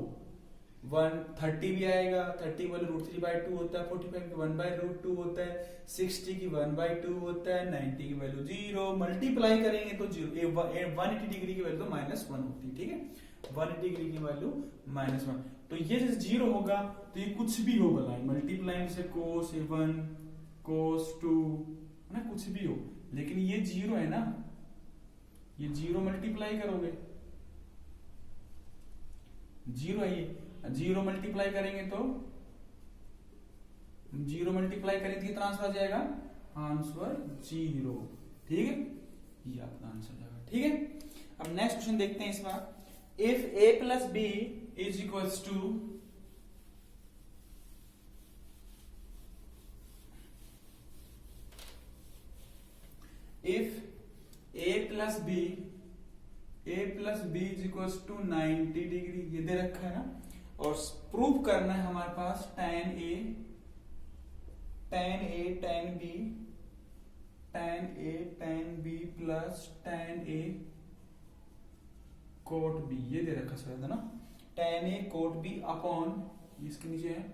130 भी आएगा, 30 वाले √3/2 होता है, 45 की 1/√2 होता है, 60 की 1/2 होता है, 90 की वैल्यू 0, मल्टीप्लाई करेंगे तो 0, 180 डिग्री की वैल्यू तो -1 होती है, ठीक है, 180 डिग्री की वैल्यू -1। तो ये जैसे 0 होगा तो ये कुछ भी होगा, लाइन मल्टीप्लाई से cos 1 cos 2 है ना, कुछ भी हो, लेकिन ये 0 है ना, ये 0 मल्टीप्लाई करोगे 0 है, ये 0 मल्टीप्लाई करेंगे तो 0 मल्टीप्लाई करेंगे कितना आंसर आ जाएगा, आंसर 0, ठीक है, ये आपका आंसर जाएगा, ठीक है। अब नेक्स्ट क्वेश्चन देखते हैं इसमें, if a plus b is equals to if a plus b is equals to 90 degree, ये दे रखा है ना, और प्रूफ करना है हमारे पास tan a tan b plus tan a cot b, ये दे रखा शायद है ना, tan a cot b upon इसके नीचे है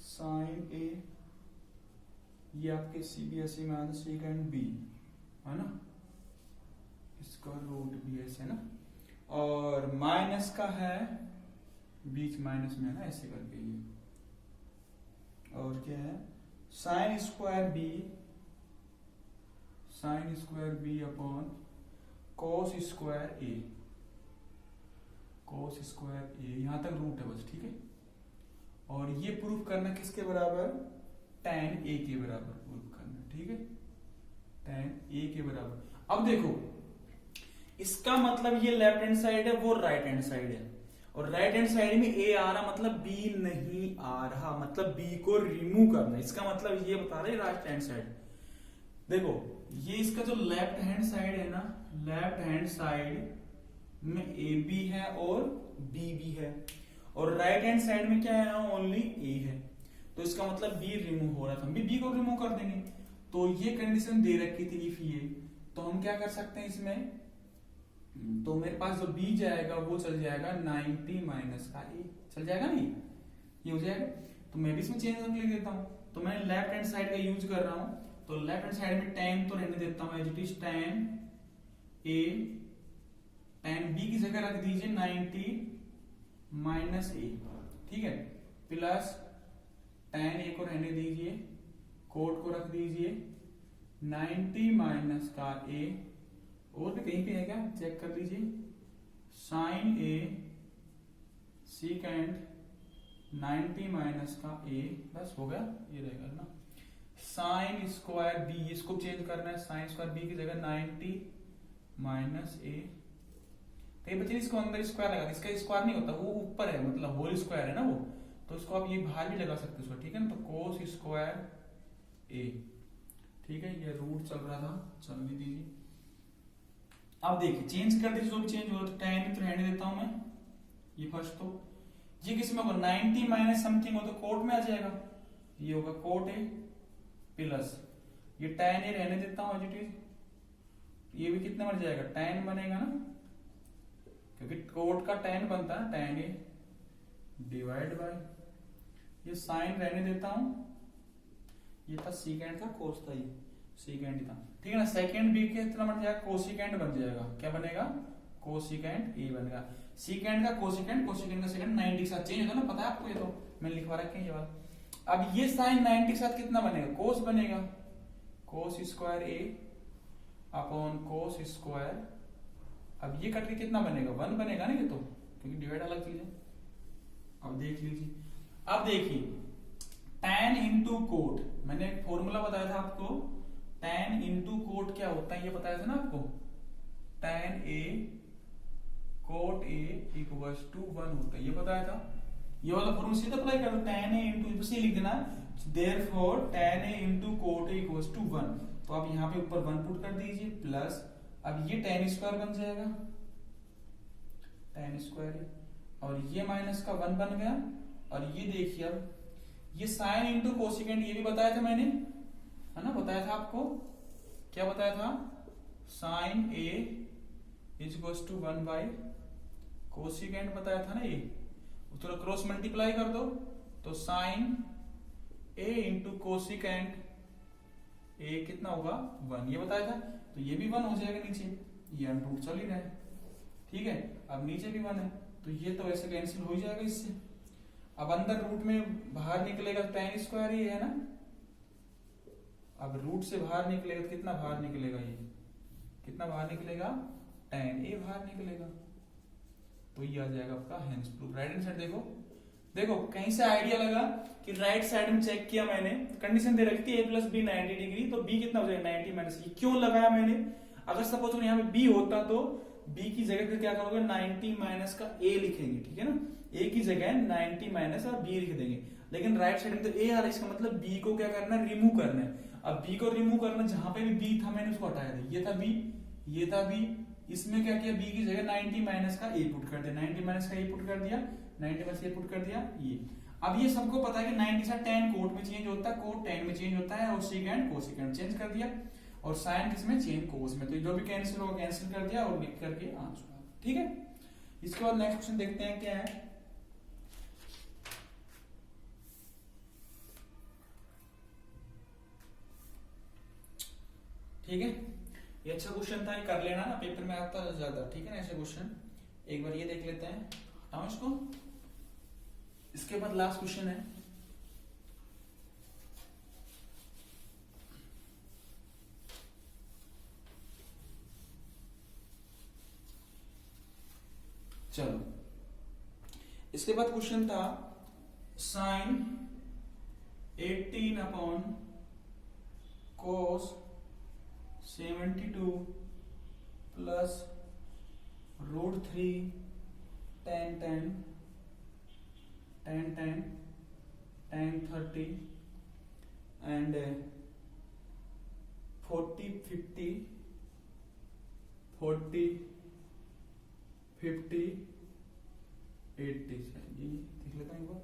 sin a, ये आपके सीबीएसई में आता सेकंड b है ना, इसका रूट भी ऐसे ना, और माइनस का है बीच माइनस में है ना, ऐसे करके ये, और क्या है sin square b upon cos square a, यहां तक रूट है बस, ठीक है। और ये प्रूफ करना किसके बराबर, tan a के बराबर प्रूफ करना, ठीक है, tan a के बराबर। अब देखो इसका मतलब ये लेफ्ट हैंड साइड है, वो राइट हैंड साइड है, और राइट हैंड साइड में a आ रहा मतलब b नहीं आ रहा, मतलब b को रिमूव करना, इसका मतलब ये बता रहे राइट हैंड साइड। देखो ये इसका जो लेफ्ट हैंड साइड है ना, लेफ्ट हैंड साइड में a b है और b भी है, और राइट हैंड साइड में क्या है, ओनली a है, तो इसका मतलब b रिमूव हो रहा था, हम भी b को रिमूव कर देंगे। तो ये कंडीशन दे रखी थी इफ ये, तो हम क्या कर सकते हैं इसमें, तो मेरे पास जो b जाएगा वो चल जाएगा 90 माइनस का a, चल जाएगा नहीं, ये हो जाएगा। तो मैं भी इसमें चेंज करके लिख देता हूं, तो मैं लेफ्ट हैंड साइड का यूज कर रहा हूं, तो लेफ्ट हैंड साइड में tan तो रहने देता हूं as it is, tan a, tan b की जगह रख दीजिए 90 माइनस a, ठीक है, प्लस tan a को रहने दीजिए, कोट को रख दीजिए 90 माइनस का a, और भी कहीं पे है क्या चेक कर लीजिए, sin a सीकेंड 90 माइनस का ए बस हो गया, ये रहेगा ना साइन स्क्वायर बी, इसको चेंज करना है, साइन स्क्वायर बी की जगह 90 माइनस ए। तो बच्चे इसको अंदर स्क्वायर लगा, इसका स्क्वायर नहीं होता, वो ऊपर है मतलब होल स्क्वायर है ना वो, तो उसको आप ये बाहर भी लगा सकते हो, ठीक है ना। तो कोस स्क्वायर ए, ठीक है, ये रूट चल रहा था, चलने दीजिए। अब देखिए चेंज कर दीजिए, जो भी चेंज हो तो tan तो रहने देता हूं मैं, ये फर्स्ट तो ये किस में होगा 90 माइनस समथिंग हो तो कोट में आ जाएगा, ये होगा कोट ए प्लस ये tan ए रहने देता हूं एज इट इज, ये भी कितना बन जाएगा tan बनेगा ना, क्योंकि कोट का tan बनता है tan ए डिवाइड बाय ये साइन रहने देता हूं, ये था सीकेंड का कोस था, ये सीकेंड था, ठीक है ना। सेकेंड बी के कितना बन जाएगा कोसिकेंड बन जाएगा, क्या बनेगा कोसिकेंड ए बनेगा, सीकेंड का कोसिकेंड, कोसिकेंड का सेकेंड 90 के साथ चेंज होता है ना, पता है आपको, ये तो मैंने लिखवा रखा है ये वाला। अब ये साइन 90 के साथ कितना बनेगा कोस बनेगा, कोस स्क्वायर ए अपॉन कोस स्क्वायर, अब ये कट के कितना बनेगा 1 बनेगा ना ये तो, क्योंकि डिवाइड अलग चीज है। अब देख लीजिए, अब देखिए tan इंटू कोट, मैंने एक फॉर्मूला बताया था आपको, tan इंटू कोट क्या होता है ये बताया था ना आपको, tan a cot a equals to 1 होता है, ये बताया था। ये वाला फॉर्मूला सीधा अप्लाई कर दो, tan a इंटू बस ये लिख देना, therefore tan a into cot a equals to 1, तो आप यहाँ पे ऊपर 1 पुट कर दीजिए प्लस, अब ये tan स्क्वायर बन जाएगा, tan स्क्वायर, और ये माइनस का 1 बन गया, और ये देखिए अब ये साइन इंटू कोसिकेंड, ये भी बताया था मैंने, है ना, बताया था आपको, क्या बताया था, sine A is equals to 1 by cosecant बताया था ना, ये तो क्रॉस मल्टीप्लाई कर दो, तो साइन ए इंटू कोसिकेंड ए कितना होगा 1, ये बताया था, तो ये भी 1 हो जाएगा नीचे, ये हम रूट चल ही रहे, ठीक है। अब नीचे भी 1 है, तो ये तो वैसे कैंसिल हो ही जाएगा इससे। अब अंदर रूट में बाहर निकलेगा tan स्क्वायर ही है ना, अब रूट से बाहर निकलेगा तो कितना बाहर निकलेगा, ये कितना बाहर निकलेगा tan ए बाहर निकलेगा, तो ये आ जाएगा आपका hence proof. Right hand side देखो, देखो कहीं से आइडिया लगा कि राइट साइड में चेक किया मैंने, कंडीशन दे रखी थी a प्लस बी 90 डिग्री, तो b कितना हो जाएगा 90 माइनस, ये क्यों लगाया मैंने, अगर सपोज यहाँ पे b होता तो b की जगह पे क्या करोगे 90 माइनस का a लिखेंगे, ठीक है ना, a की जगह 90 माइनस और b लिख देंगे, लेकिन राइट साइड में तो a आ रहा है, इसका मतलब b को क्या करना है रिमूव करना है। अब b को रिमूव करना, जहां पे भी b था मैंने उसको हटाया था, ये था b, ये था b, इसमें क्या किया b की जगह 90 माइनस का a पुट कर दिया, 90 माइनस का a पुट कर दिया, 90 माइनस a पुट कर दिया ये। अब ये सबको पता है कि 90 से tan कोट में चेंज होता है, कोट tan में चेंज होता है, और सेकेंड कोसेकेंड चेंज कर दिया, और साइन किसमें चेंज कोस में, तो जो भी कैंसिल होगा कैंसिल कर दिया और लिख करके आंसर, ठीक है। इसके बाद नेक्स्ट क्वेश्चन देखते हैं क्या है, ठीक है। ये अच्छा क्वेश्चन था, ये कर लेना ना, पेपर में आता है ज्यादा, ठीक है ना ऐसे क्वेश्चन। एक बार ये देख लेते हैं, हटाओ इसको, इसके बाद लास्ट क्वेश्चन है, चलो इसके बाद क्वेश्चन था sine 18 upon cos 72 plus √3 tan 30 and 40 50 80, ये देख लेता हूं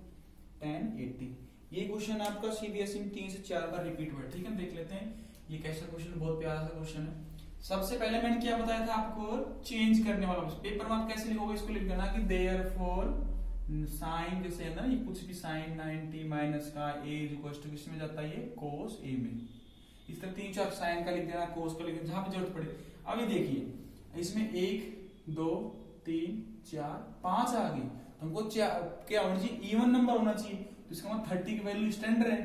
tan 80। ये क्वेश्चन आपका सीबीएसई में 3 से 4 बार रिपीट हुआ है, ठीक है, देख लेते हैं ये कैसा क्वेश्चन, बहुत प्यारा सा क्वेश्चन है। सबसे पहले मैंने क्या बताया था आपको, चेंज करने वाला, पेपर में आप कैसे लिखोगे इसको लिख देना कि देयरफॉर साइन जैसे है ना, ये कुछ भी साइन 90 माइनस का a इक्वल्स टू किसमें जाता है, ये कोस a में, इस तरह 3-4 साइन का लिख देना, कोस का लिख देना, जहां पे जरूरत पड़े। अब ये देखिए इसमें 1 2 3 4 5 आ गई, तो हमको क्या होना चाहिए, इवन नंबर होना चाहिए, तो इसका मतलब 30 की वैल्यू स्टैंडर्ड है,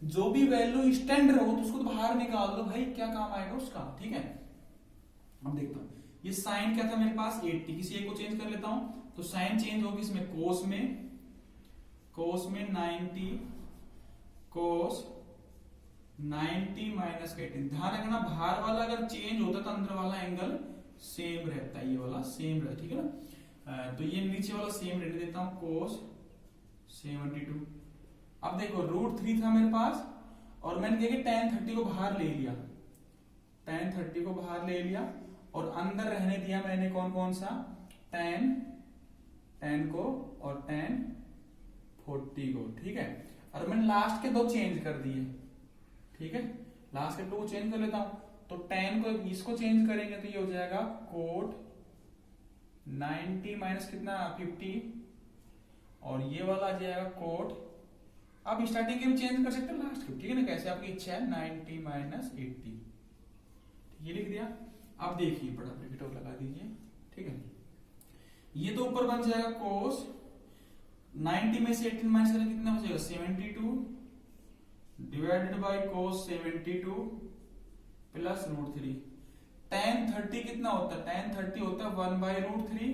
जो भी वैल्यू स्टैंडर्ड हो तो उसको तो बाहर निकाल दो भाई, क्या काम आएगा उसका, ठीक है। अब देखता हूं ये साइन क्या था मेरे पास 80, किसी एक को चेंज कर लेता हूं, तो साइन चेंज होगी इसमें कोस में 90 कोस 90 माइनस 18। ध्यान रखना बाहर वाला अगर चेंज होता तो अंदर वाला एंगल सेम रहता है, ये वाला सेम रहता, ठीक है ना। तो ये नीचे वाला सेम रहने देता हूं, कोस 72। अब देखो √3 था मेरे पास और मैंने क्या किया tan 30 को बाहर ले लिया, tan 30 को बाहर ले लिया और अंदर रहने दिया मैंने कौन कौन सा, tan को और tan 40 को, ठीक है। और मैंने लास्ट के दो चेंज कर दिए, ठीक है, लास्ट के दो को चेंज कर लेता हूं। तो tan को इसको चेंज करेंगे तो ये हो जाएगा कोट 90 माइनस कितना 50 और ये वाला आ जाएगा कोट, आप स्टार्टिंग के भी चेंज कर सकते हैं लास्ट के, ठीक है ना, कैसे आपकी इच्छा है, 90 माइनस 80, ये लिख दिया। अब देखिए बड़ा ब्रैकेट और लगा दीजिए, ठीक है। ये तो ऊपर बन जाएगा कोस 90 में से 18 माइनस करें कितना हो जाएगा 72 divided by cos 72 plus √3। tan 30 कितना होता है, tan 30 होता है 1/√3,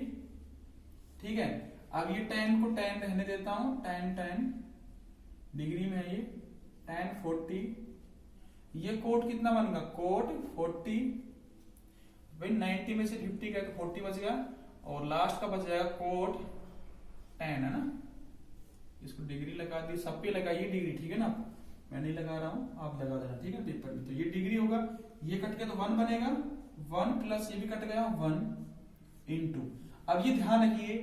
ठीक है। अब ये tan को tan रहने देता हूं, tan डिग्री में है ये, tan 40, ये कोट कितना बनेगा, कोट 40 भाई 90 में से 50 गया तो 40 बच गया और लास्ट का बच जाएगा कोट tan, है ना। इसको डिग्री लगा दी, सब पे लगाइए डिग्री, ठीक है ना, मैं नहीं लगा रहा हूं, आप लगा देना, ठीक है, पेपर में। तो ये डिग्री होगा, ये कट गया तो 1 बनेगा, 1 प्लस ये भी कट गया 1 इंटू। अब ये ध्यान रखिए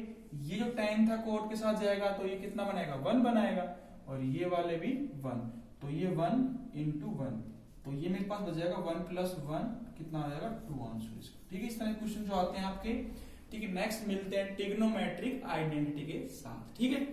ये जो tan था कोट के साथ जाएगा तो ये कितना बनाएगा 1 बनाएगा और ये वाले भी 1, तो ये 1 इंटू 1, तो ये मेरे पास बच जाएगा 1 प्लस 1 कितना आ जाएगा 2 आंसर इसका, ठीक है। इस तरह के क्वेश्चन जो आते हैं आपके, ठीक है। नेक्स्ट मिलते हैं ट्रिग्नोमेट्रिक आइडेंटिटी के साथ, ठीक है।